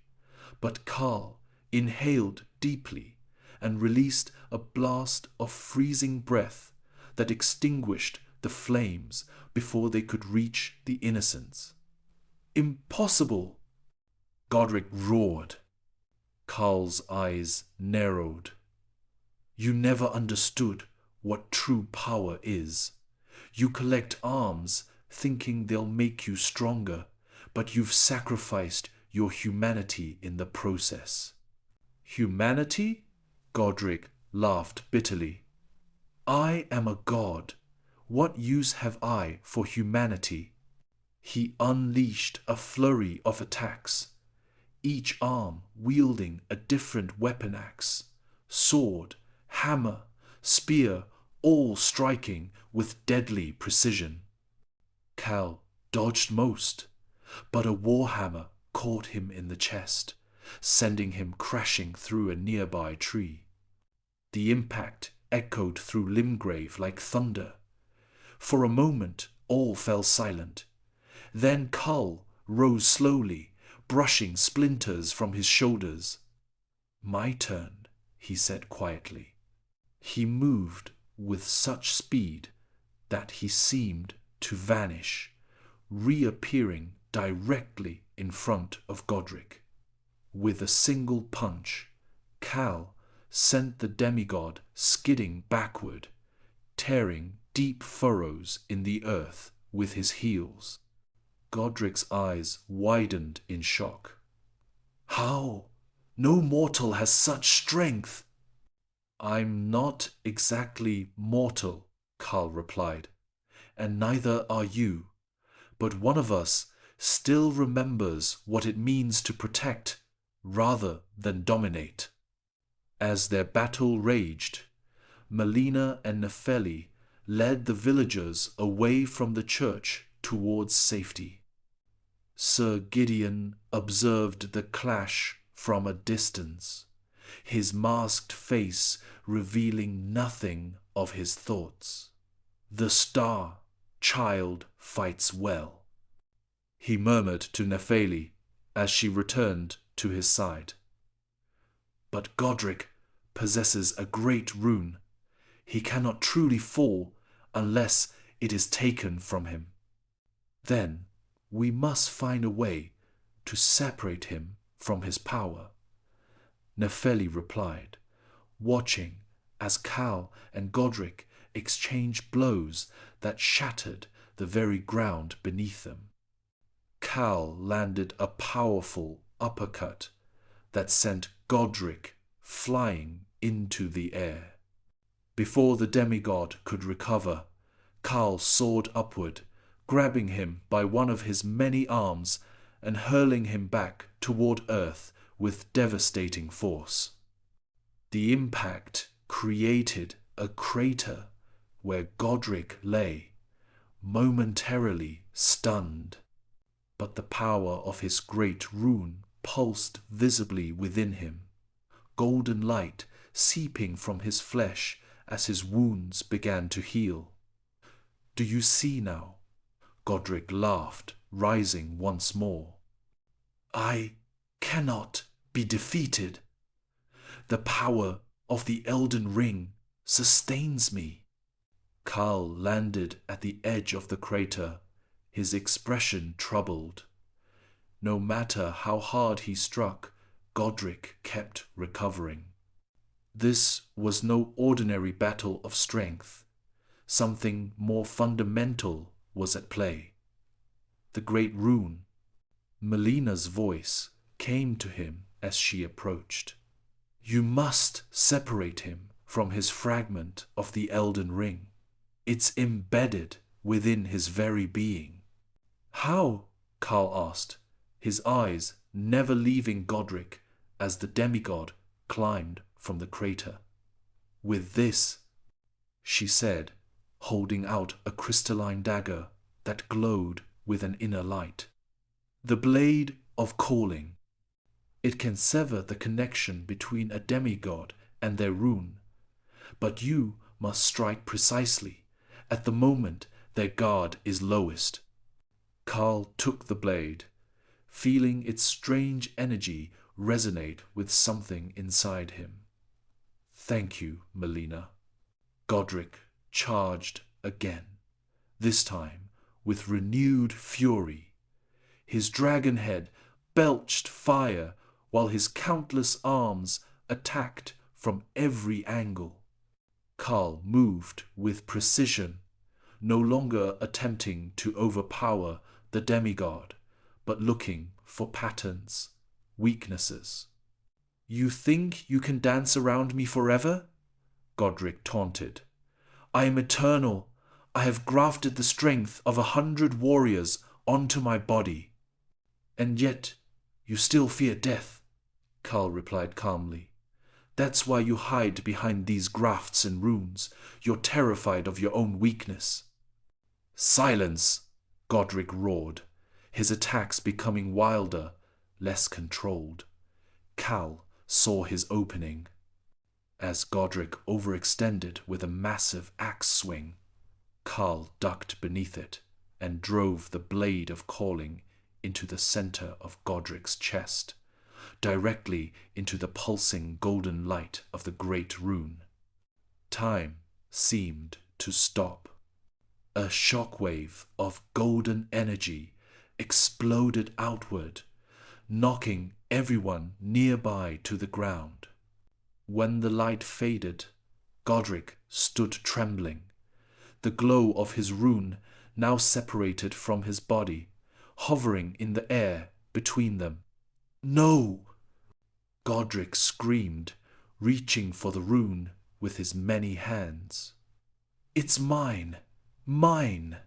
but Carl inhaled deeply and released a blast of freezing breath that extinguished the flames before they could reach the innocents. Impossible! Godric roared. Carl's eyes narrowed. You never understood what true power is. You collect arms thinking they'll make you stronger, but you've sacrificed your humanity in the process. Humanity? Godric laughed bitterly. I am a god. What use have I for humanity? He unleashed a flurry of attacks, each arm wielding a different weapon axe, sword, hammer, spear, all striking with deadly precision. Cal dodged most, but a warhammer caught him in the chest, sending him crashing through a nearby tree. The impact echoed through Limgrave like thunder. For a moment all fell silent. Then Cal rose slowly, brushing splinters from his shoulders. My turn, he said quietly. He moved with such speed that he seemed to vanish, reappearing directly in front of Godric. With a single punch, Cal sent the demigod skidding backward, tearing deep furrows in the earth with his heels. Godric's eyes widened in shock. How? No mortal has such strength. I'm not exactly mortal, Carl replied, and neither are you, but one of us still remembers what it means to protect rather than dominate. As their battle raged, Melina and Nefeli led the villagers away from the church towards safety. Sir Gideon observed the clash from a distance, his masked face revealing nothing of his thoughts. The star child fights well, he murmured to Nefeli as she returned to his side. But Godric possesses a great rune. He cannot truly fall unless it is taken from him. Then we must find a way to separate him from his power, Nefeli replied, watching as Cal and Godric exchanged blows that shattered the very ground beneath them. Cal landed a powerful uppercut that sent Godric flying into the air. Before the demigod could recover, Cal soared upward, grabbing him by one of his many arms and hurling him back toward Earth with devastating force. The impact created a crater where Godric lay, momentarily stunned. But the power of his great rune pulsed visibly within him, golden light seeping from his flesh as his wounds began to heal. "Do you see now?" Godric laughed, rising once more. "I cannot be defeated. The power of the Elden Ring sustains me." Cal landed at the edge of the crater, his expression troubled. No matter how hard he struck, Godric kept recovering. This was no ordinary battle of strength. Something more fundamental was at play. The great rune. Melina's voice came to him as she approached. "You must separate him from his fragment of the Elden Ring. It's embedded within his very being." "How?" Cal asked, his eyes never leaving Godric as the demigod climbed from the crater. "With this," she said, holding out a crystalline dagger that glowed with an inner light. "The blade of calling. It can sever the connection between a demigod and their rune, but you must strike precisely at the moment their guard is lowest." Cal took the blade, feeling its strange energy resonate with something inside him. "Thank you, Melina." Godric charged again, this time with renewed fury. His dragon head belched fire while his countless arms attacked from every angle. Cal moved with precision, no longer attempting to overpower the demigod, but looking for patterns, weaknesses. "You think you can dance around me forever?" Godric taunted. "I am eternal. I have grafted the strength of 100 warriors onto my body." "And yet you still fear death," Cal replied calmly. "That's why you hide behind these grafts and runes. You're terrified of your own weakness." "Silence!" Godric roared, his attacks becoming wilder, less controlled. Cal saw his opening. As Godric overextended with a massive axe swing, Cal ducked beneath it and drove the blade of calling into the center of Godric's chest, directly into the pulsing golden light of the great rune. Time seemed to stop. A shockwave of golden energy exploded outward, knocking everyone nearby to the ground. When the light faded, Godric stood trembling, the glow of his rune now separated from his body, hovering in the air between them. "No!" Godric screamed, reaching for the rune with his many hands. "It's mine! Mine!"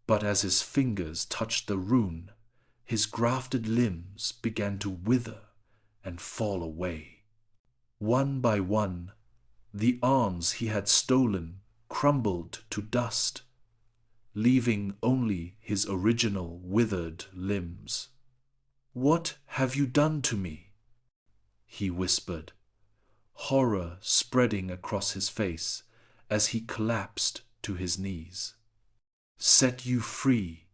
But as his fingers touched the rune, his grafted limbs began to wither and fall away. One by one, the arms he had stolen crumbled to dust, leaving only his original withered limbs. "What have you done to me?" he whispered, horror spreading across his face as he collapsed to his knees. "Set you free,"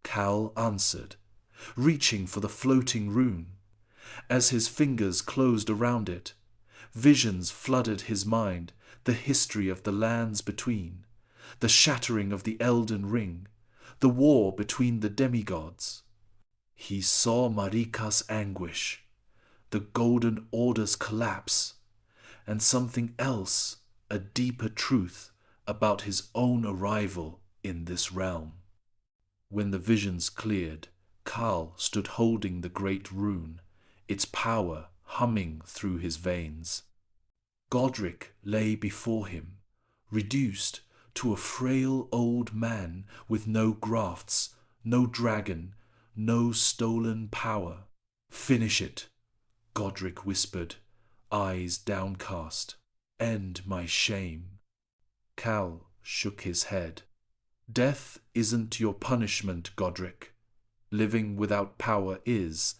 Cal answered, reaching for the floating rune. As his fingers closed around it, visions flooded his mind, the history of the lands between, the shattering of the Elden Ring, the war between the demigods. He saw Marika's anguish, the Golden Order's collapse, and something else, a deeper truth about his own arrival in this realm. When the visions cleared, Karl stood holding the great rune, its power humming through his veins. Godric lay before him, reduced to a frail old man with no grafts, no dragon, no stolen power. "Finish it," Godric whispered, eyes downcast. "End my shame." Cal shook his head. "Death isn't your punishment, Godric. Living without power is.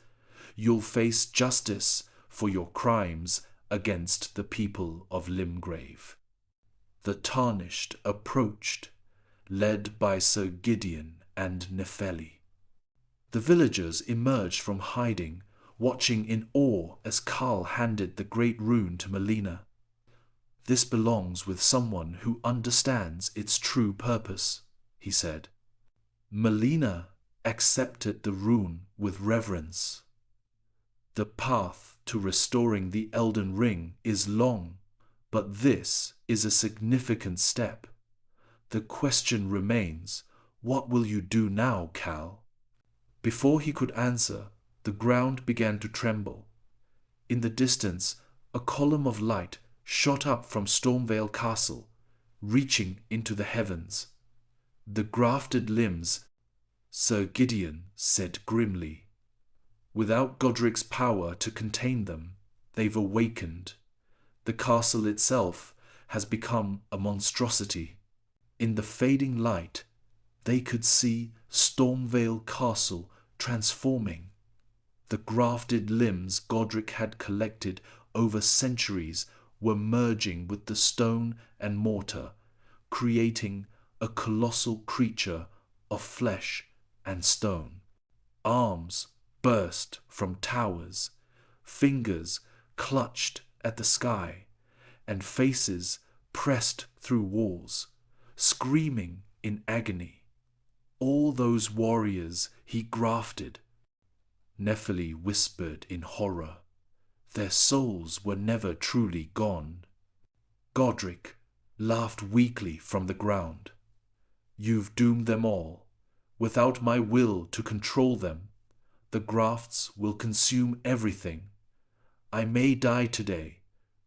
You'll face justice for your crimes against the people of Limgrave." The Tarnished approached, led by Sir Gideon and Nefeli. The villagers emerged from hiding, watching in awe as Karl handed the great rune to Melina. "This belongs with someone who understands its true purpose," he said. Melina accepted the rune with reverence. "The path to restoring the Elden Ring is long, but this is a significant step. The question remains, what will you do now, Cal?" Before he could answer, the ground began to tremble. In the distance, a column of light shot up from Stormvale Castle, reaching into the heavens. "The grafted limbs," Sir Gideon said grimly. "Without Godric's power to contain them, they've awakened. The castle itself has become a monstrosity." In the fading light, they could see Stormvale Castle transforming. The grafted limbs Godric had collected over centuries were merging with the stone and mortar, creating a colossal creature of flesh and stone. Arms burst from towers, fingers clutched at the sky, and faces pressed through walls, screaming in agony. "All those warriors he grafted," Nefeli whispered in horror. "Their souls were never truly gone." Godric laughed weakly from the ground. "You've doomed them all. Without my will to control them, the grafts will consume everything. I may die today,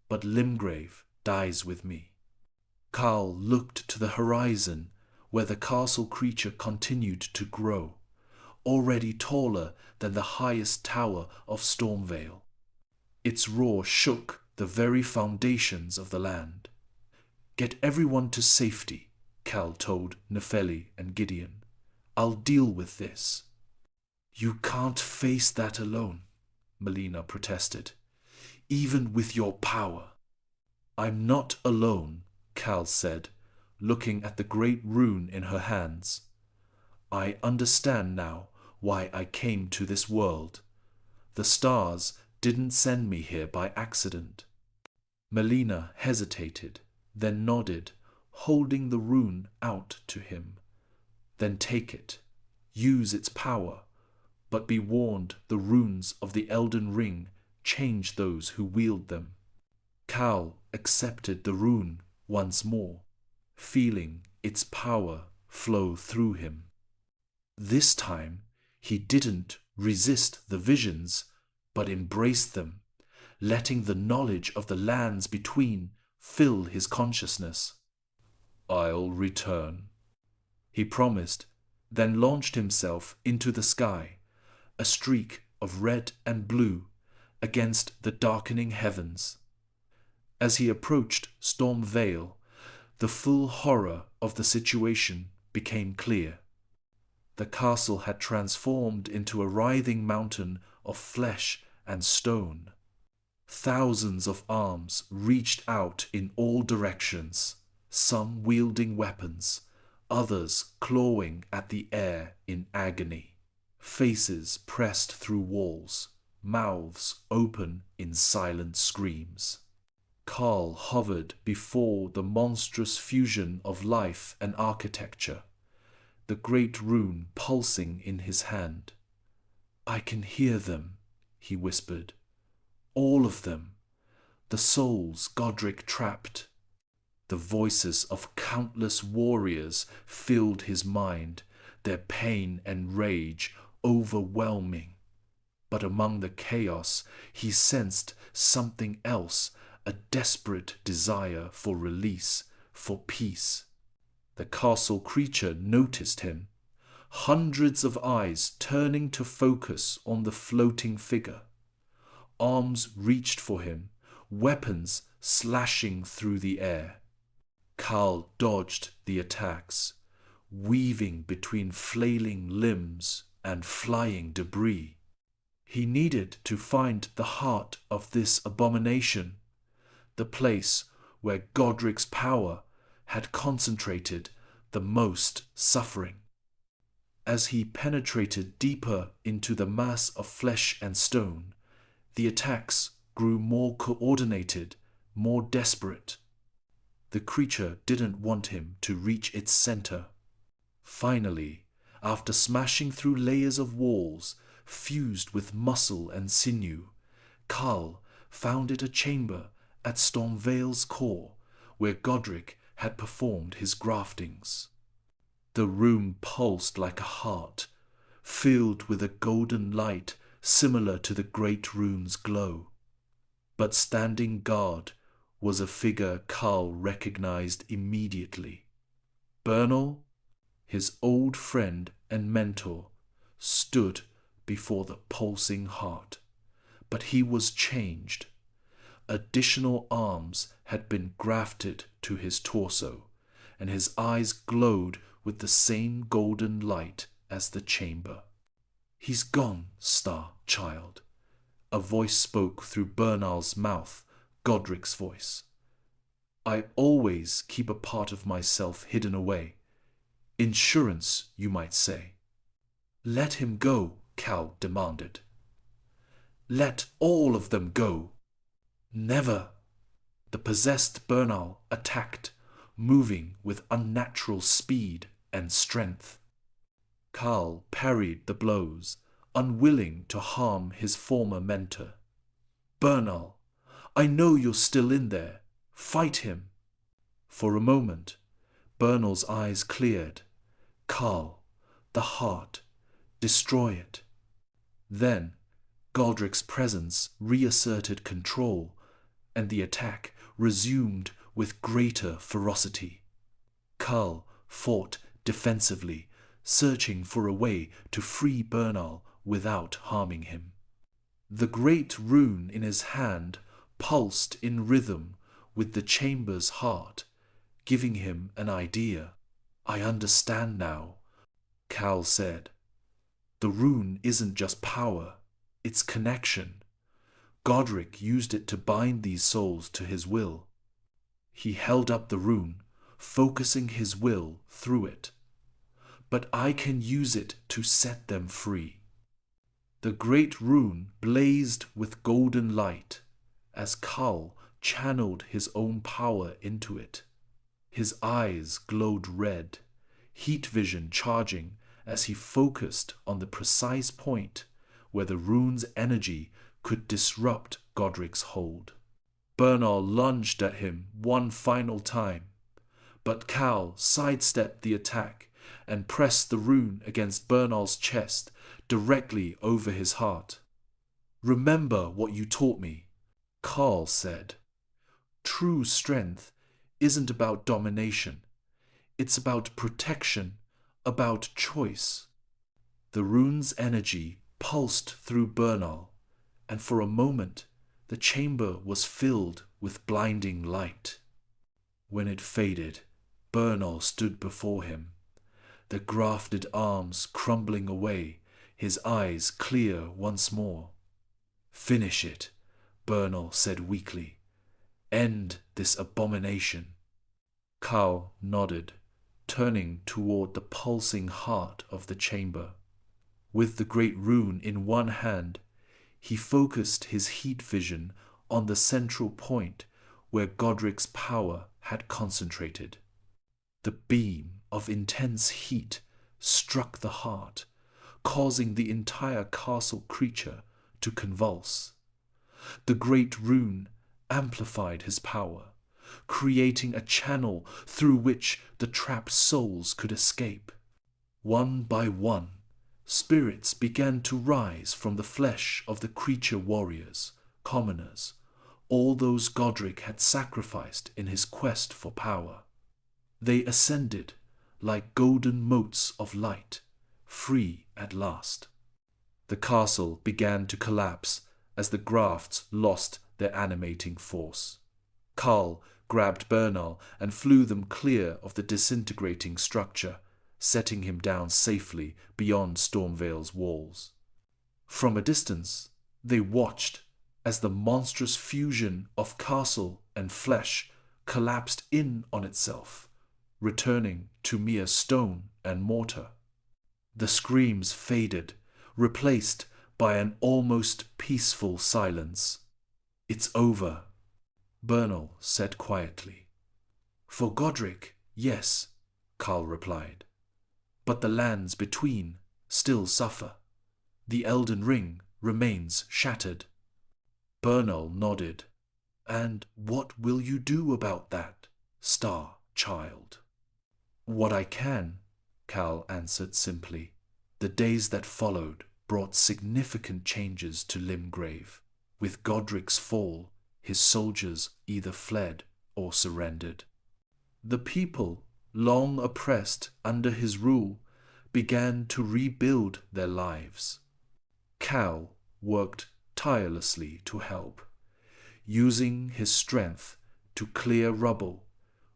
but Limgrave dies with me." Karl looked to the horizon, where the castle creature continued to grow, already taller than the highest tower of Stormvale. Its roar shook the very foundations of the land. "Get everyone to safety," Cal told Nefeli and Gideon. "I'll deal with this." "You can't face that alone," Melina protested, "even with your power." "I'm not alone," Cal said, looking at the great rune in her hands. "I understand now why I came to this world. The stars didn't send me here by accident." Melina hesitated, then nodded, holding the rune out to him. "Then take it. Use its power, but be warned the runes of the Elden Ring change those who wield them." Cal accepted the rune once more, feeling its power flow through him. This time he didn't resist the visions, but embraced them, letting the knowledge of the lands between fill his consciousness. "I'll return," he promised, then launched himself into the sky, a streak of red and blue against the darkening heavens. As he approached Stormvale, the full horror of the situation became clear. The castle had transformed into a writhing mountain of flesh and stone. Thousands of arms reached out in all directions, some wielding weapons, others clawing at the air in agony. Faces pressed through walls, mouths open in silent screams. Karl hovered before the monstrous fusion of life and architecture, the great rune pulsing in his hand. "I can hear them," he whispered. All of them. The souls Godric trapped. The voices of countless warriors filled his mind, their pain and rage overwhelming. But among the chaos, he sensed something else, a desperate desire for release, for peace. The castle creature noticed him, hundreds of eyes turning to focus on the floating figure. Arms reached for him, weapons slashing through the air. Khal dodged the attacks, weaving between flailing limbs and flying debris. He needed to find the heart of this abomination, the place where Godric's power had concentrated the most suffering. As he penetrated deeper into the mass of flesh and stone, the attacks grew more coordinated, more desperate. The creature didn't want him to reach its center. Finally, after smashing through layers of walls fused with muscle and sinew, Khal found it a chamber at Stormvale's core where Godric had performed his graftings. The room pulsed like a heart, filled with a golden light similar to the great rune's glow. But standing guard was a figure Khal recognized immediately. Bernal, his old friend and mentor, stood before the pulsing heart. But he was changed. Additional arms had been grafted to his torso, and his eyes glowed with the same golden light as the chamber. "He's gone, Star Child," a voice spoke through Bernal's mouth, Godric's voice. "I always keep a part of myself hidden away. Insurance, you might say." "Let him go," Khal demanded. "Let all of them go." "Never." The possessed Bernal attacked, moving with unnatural speed and strength. Khal parried the blows, unwilling to harm his former mentor. "Bernal, I know you're still in there. Fight him." For a moment, Bernal's eyes cleared. "Khal, the heart, destroy it." Then Godric's presence reasserted control, and the attack resumed with greater ferocity. Khal fought defensively, searching for a way to free Bernal without harming him. The great rune in his hand pulsed in rhythm with the chamber's heart, giving him an idea. "I understand now," Khal said. "The rune isn't just power, it's connection. Godric used it to bind these souls to his will." He held up the rune, focusing his will through it. "But I can use it to set them free." The great rune blazed with golden light as Khal channeled his own power into it. His eyes glowed red, heat vision charging as he focused on the precise point where the rune's energy could disrupt Godric's hold. Bernal lunged at him one final time, but Khal sidestepped the attack and pressed the rune against Bernal's chest, directly over his heart. "Remember what you taught me," Khal said. "True strength isn't about domination. It's about protection, about choice." The rune's energy pulsed through Bernal, and for a moment the chamber was filled with blinding light. When it faded, Bernal stood before him, the grafted arms crumbling away, his eyes clear once more. "Finish it," Bernal said weakly. "End this abomination." Khal nodded, turning toward the pulsing heart of the chamber. With the great rune in one hand, he focused his heat vision on the central point where Godric's power had concentrated. The beam of intense heat struck the heart, causing the entire castle creature to convulse. The great rune amplified his power, creating a channel through which the trapped souls could escape. One by one, spirits began to rise from the flesh of the creature warriors, commoners, all those Godric had sacrificed in his quest for power. They ascended like golden motes of light, free at last. The castle began to collapse as the grafts lost their animating force. Karl grabbed Bernal and flew them clear of the disintegrating structure, setting him down safely beyond Stormvale's walls. From a distance, they watched as the monstrous fusion of castle and flesh collapsed in on itself, returning to mere stone and mortar. The screams faded, replaced by an almost peaceful silence. "It's over," Bernal said quietly. "For Godric, yes," Karl replied. "But the lands between still suffer. The Elden Ring remains shattered." Bernal nodded. "And what will you do about that, Star Child?" "What I can," Karl answered simply. The days that followed brought significant changes to Limgrave. With Godric's fall, his soldiers either fled or surrendered. The people, long oppressed under his rule, began to rebuild their lives. Cal worked tirelessly to help, using his strength to clear rubble,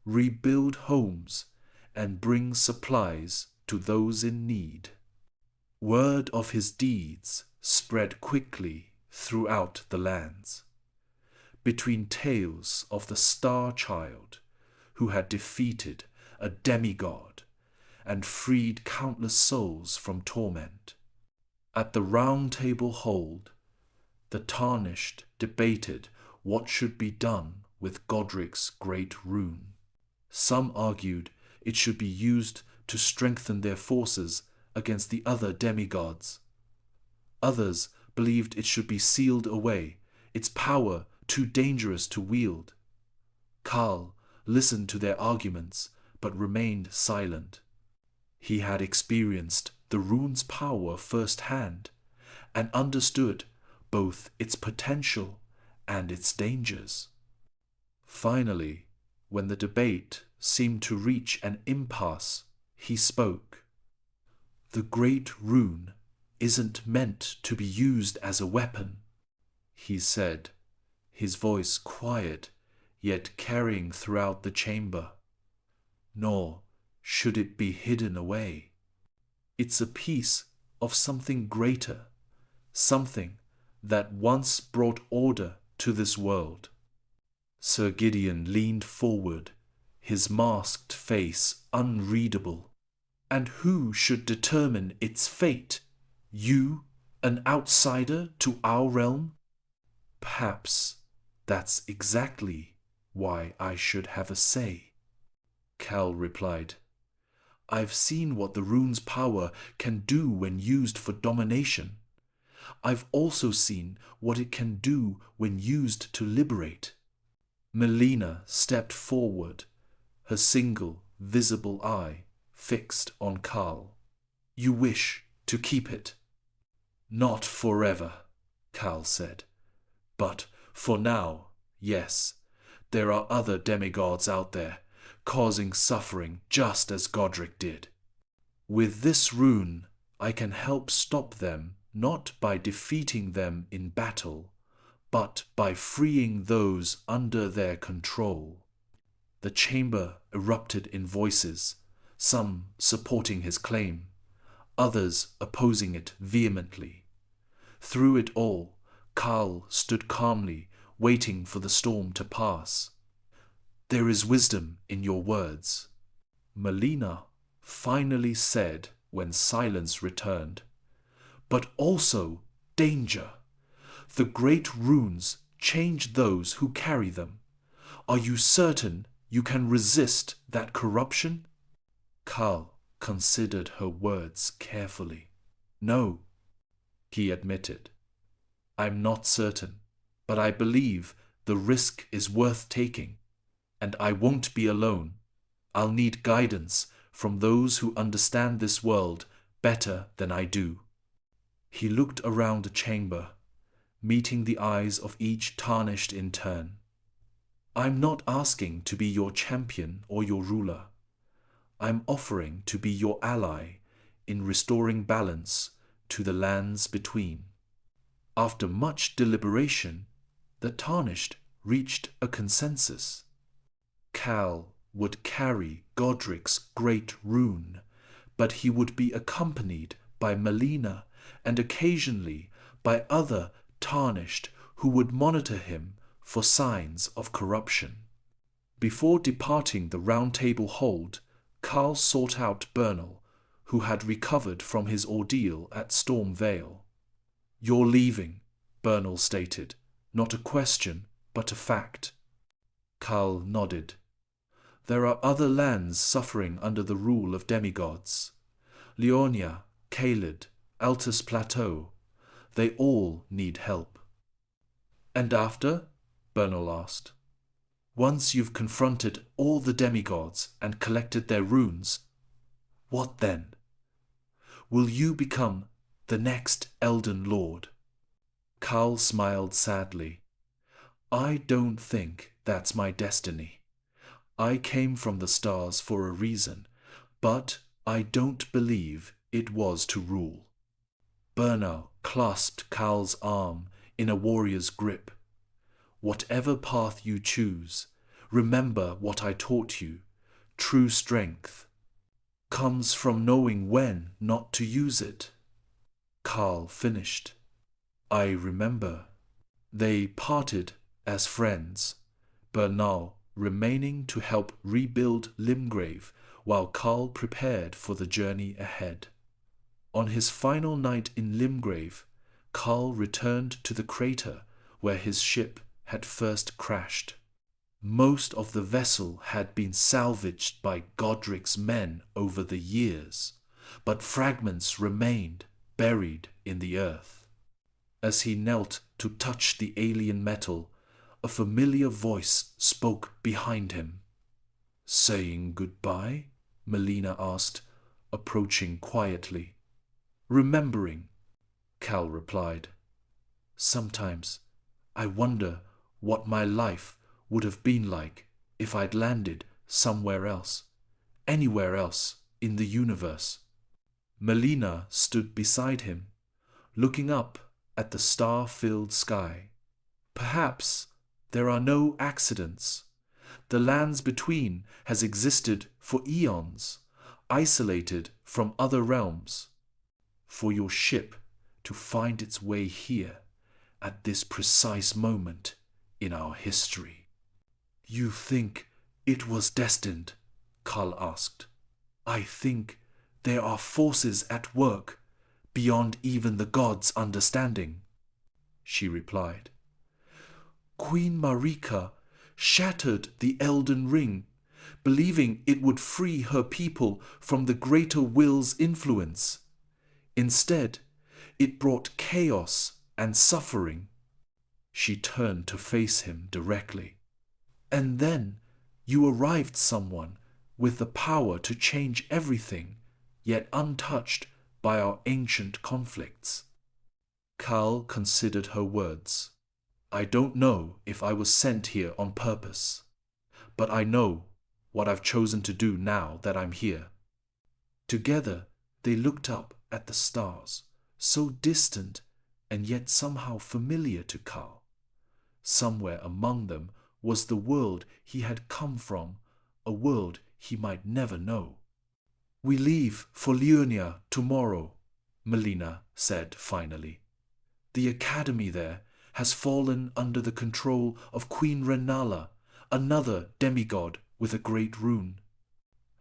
rebuild homes, and bring supplies to those in need. Word of his deeds spread quickly throughout the lands. Between tales of the Star Child, who had defeated a demigod and freed countless souls from torment, at the Round Table Hold, the Tarnished debated what should be done with Godric's great rune. Some argued it should be used to strengthen their forces against the other demigods. Others believed it should be sealed away, its power too dangerous to wield. Karl listened to their arguments, but remained silent. He had experienced the rune's power firsthand, and understood both its potential and its dangers. Finally, when the debate seemed to reach an impasse, he spoke. "The great rune isn't meant to be used as a weapon," he said, his voice quiet yet carrying throughout the chamber. "Nor should it be hidden away. It's a piece of something greater, something that once brought order to this world." Sir Gideon leaned forward, his masked face unreadable. "And who should determine its fate? You, an outsider to our realm?" "Perhaps that's exactly why I should have a say," Cal replied. "I've seen what the rune's power can do when used for domination. I've also seen what it can do when used to liberate." Melina stepped forward, her single visible eye fixed on Karl. "You wish to keep it?" "Not forever," Karl said. "But for now, yes. There are other demigods out there, causing suffering just as Godric did. With this rune, I can help stop them, not by defeating them in battle, but by freeing those under their control." The chamber erupted in voices, some supporting his claim, others opposing it vehemently. Through it all, Karl stood calmly, waiting for the storm to pass. "There is wisdom in your words," Melina finally said when silence returned. "But also danger. The great runes change those who carry them. Are you certain you can resist that corruption?" Karl considered her words carefully. "No," he admitted. "I'm not certain. but I believe the risk is worth taking, and I won't be alone. I'll need guidance from those who understand this world better than I do." He looked around the chamber, meeting the eyes of each tarnished in turn. "I'm not asking to be your champion or your ruler. I'm offering to be your ally in restoring balance to the lands between." After much deliberation, the tarnished reached a consensus. Cal would carry Godric's great rune, but he would be accompanied by Melina and occasionally by other tarnished who would monitor him for signs of corruption. Before departing the Round Table hold, Carl sought out Bernal, who had recovered from his ordeal at Storm Vale. "You're leaving," Bernal stated, not a question, but a fact. Carl nodded. "There are other lands suffering under the rule of demigods. Leonia, Caelid, Altus Plateau. They all need help." "And after?" Bernal asked. "Once you've confronted all the demigods and collected their runes, what then? Will you become the next Elden Lord?" Carl smiled sadly. "I don't think that's my destiny. I came from the stars for a reason, but I don't believe it was to rule." Bernal clasped Carl's arm in a warrior's grip. "Whatever path you choose, remember what I taught you. True strength comes from knowing when not to use it." Carl finished. "I remember." They parted as friends, Bernal remaining to help rebuild Limgrave while Carl prepared for the journey ahead. On his final night in Limgrave, Carl returned to the crater where his ship had first crashed. Most of the vessel had been salvaged by Godric's men over the years, but fragments remained buried in the earth. As he knelt to touch the alien metal, a familiar voice spoke behind him. "Saying goodbye?" Melina asked, approaching quietly. "Remembering," Cal replied. "Sometimes I wonder what my life would have been like if I'd landed somewhere else, anywhere else in the universe." Melina stood beside him, looking up at the star-filled sky. "Perhaps there are no accidents. The lands between has existed for eons, isolated from other realms. For your ship to find its way here at this precise moment in our history." "You think it was destined?" Carl asked. "I think there are forces at work beyond even the gods' understanding," she replied. "Queen Marika shattered the Elden Ring, believing it would free her people from the greater will's influence. Instead, it brought chaos and suffering." She turned to face him directly. "And then you arrived, someone with the power to change everything, yet untouched by our ancient conflicts." Carl considered her words. "I don't know if I was sent here on purpose, but I know what I've chosen to do now that I'm here." Together they looked up at the stars, so distant and yet somehow familiar to Carl. Somewhere among them was the world he had come from, a world he might never know. "We leave for Leonia tomorrow," Melina said finally. "The academy there has fallen under the control of Queen Renala, another demigod with a great rune.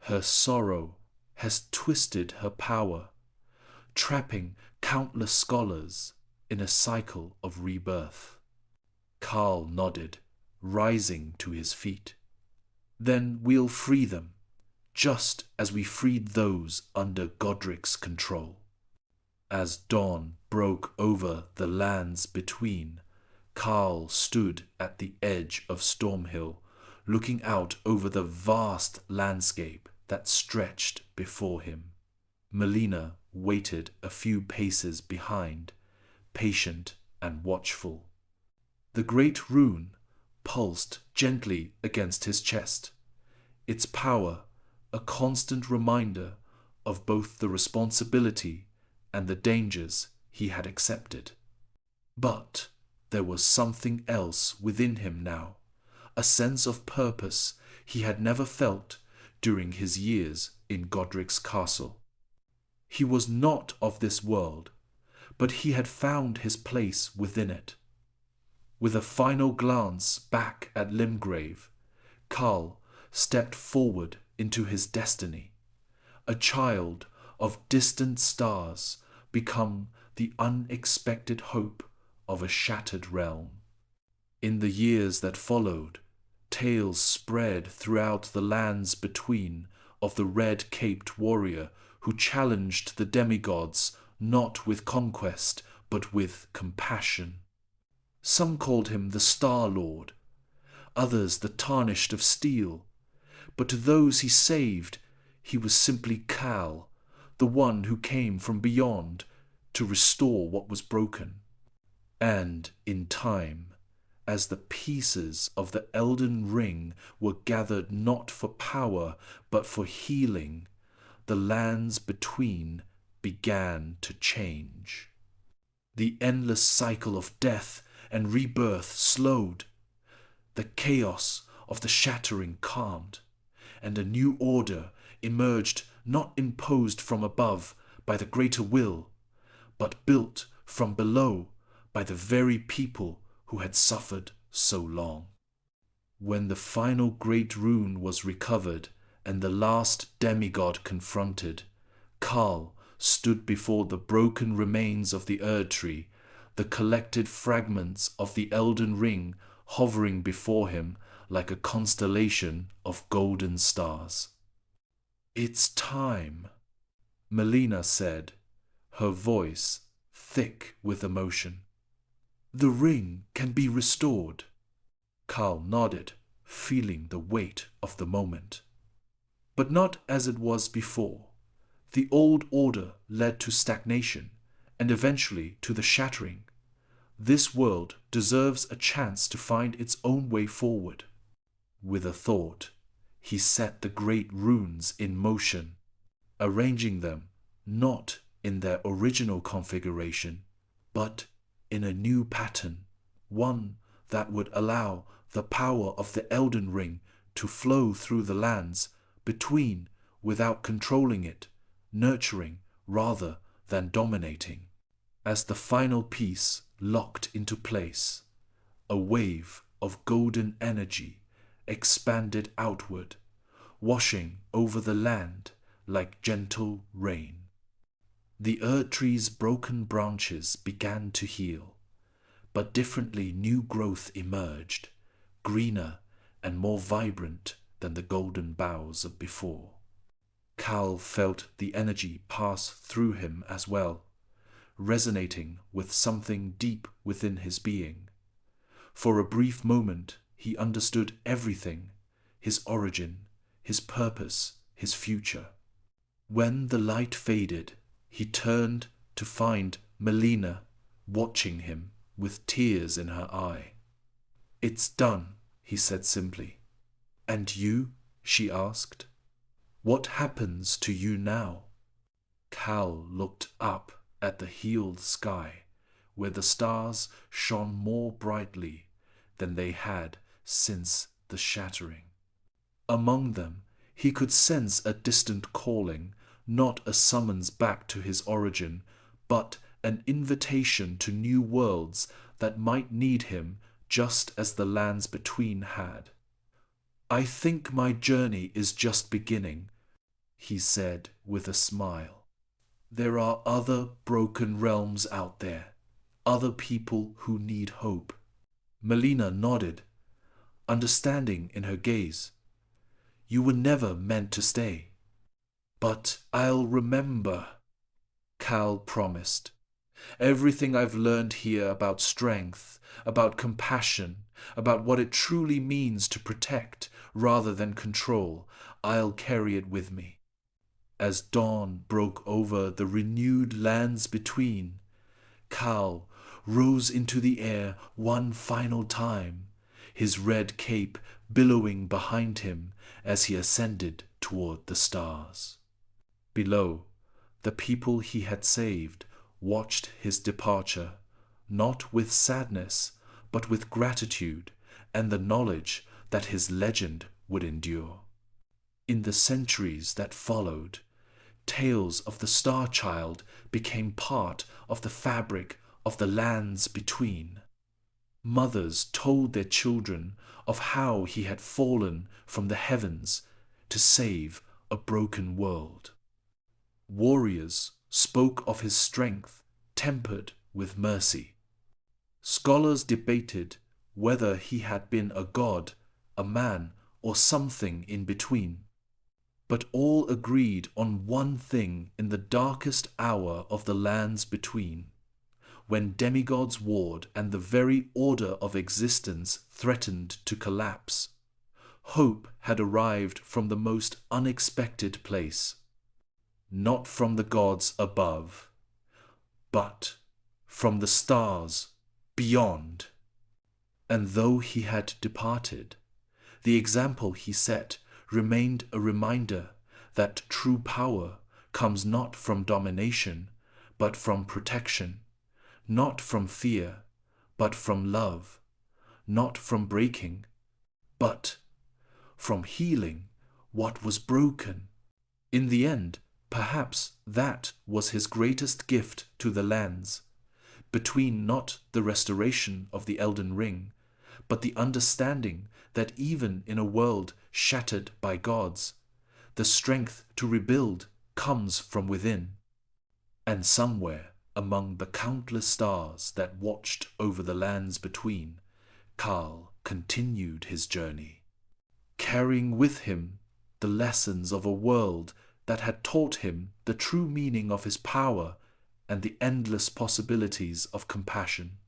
Her sorrow has twisted her power, trapping countless scholars in a cycle of rebirth." Carl nodded, rising to his feet. "Then we'll free them, just as we freed those under Godric's control." As dawn broke over the lands between, Carl stood at the edge of Stormhill, looking out over the vast landscape that stretched before him. Melina waited a few paces behind, patient and watchful. The great rune pulsed gently against his chest, its power a constant reminder of both the responsibility and the dangers he had accepted. But there was something else within him now, a sense of purpose he had never felt during his years in Godric's castle. He was not of this world, but he had found his place within it. With a final glance back at Limgrave, Carl stepped forward into his destiny, a child of distant stars become the unexpected hope of a shattered realm. In the years that followed, tales spread throughout the lands between of the red-caped warrior who challenged the demigods not with conquest but with compassion. Some called him the Star Lord, others the Tarnished of Steel, but to those he saved, he was simply Cal, the one who came from beyond to restore what was broken. And in time, as the pieces of the Elden Ring were gathered not for power but for healing, the lands between began to change. The endless cycle of death and rebirth slowed. The chaos of the Shattering calmed, and a new order emerged, not imposed from above by the greater will, but built from below by the very people who had suffered so long. When the final great rune was recovered and the last demigod confronted, Carl stood before the broken remains of the Erdtree, the collected fragments of the Elden Ring hovering before him like a constellation of golden stars. "It's time," Melina said, her voice thick with emotion. "The ring can be restored." Carl nodded, feeling the weight of the moment. But not as it was before. The old order led to stagnation, and eventually to the shattering. This world deserves a chance to find its own way forward. With a thought, he set the great runes in motion, arranging them not in their original configuration, but in a new pattern, one that would allow the power of the Elden Ring to flow through the lands between without controlling it, nurturing rather than dominating. As the final piece locked into place, a wave of golden energy expanded outward, washing over the land like gentle rain. The Erdtree's broken branches began to heal, but differently new growth emerged, greener and more vibrant than the golden boughs of before. Cal felt the energy pass through him as well, resonating with something deep within his being. For a brief moment, he understood everything, his origin, his purpose, his future. When the light faded, he turned to find Melina watching him with tears in her eye. "It's done," he said simply. "And you?" she asked. "What happens to you now?" Cal looked up at the healed sky, where the stars shone more brightly than they had since the shattering. Among them, he could sense a distant calling, not a summons back to his origin, but an invitation to new worlds that might need him just as the lands between had. "I think my journey is just beginning," he said with a smile. "There are other broken realms out there, other people who need hope." Melina nodded, understanding in her gaze. "You were never meant to stay." "But I'll remember," Cal promised, Everything I've learned here about strength, about compassion, about what it truly means to protect rather than control, I'll carry it with me. As dawn broke over the renewed lands between, Cal rose into the air one final time, his red cape billowing behind him as he ascended toward the stars. Below, the people he had saved watched his departure, not with sadness, but with gratitude and the knowledge that his legend would endure. In the centuries that followed, tales of the Star Child became part of the fabric of the lands between. Mothers told their children of how he had fallen from the heavens to save a broken world. Warriors spoke of his strength tempered with mercy. Scholars debated whether he had been a god, a man, or something in between. But all agreed on one thing in the darkest hour of the lands between, when demigods warred and the very order of existence threatened to collapse. Hope had arrived from the most unexpected place, not from the gods above, but from the stars beyond. And though he had departed, the example he set remained a reminder that true power comes not from domination, but from protection, not from fear, but from love, not from breaking, but from healing what was broken. In the end, perhaps that was his greatest gift to the lands, between not the restoration of the Elden Ring, but the understanding that even in a world shattered by gods, the strength to rebuild comes from within. And somewhere among the countless stars that watched over the lands between, Carl continued his journey, carrying with him the lessons of a world that had taught him the true meaning of his power and the endless possibilities of compassion.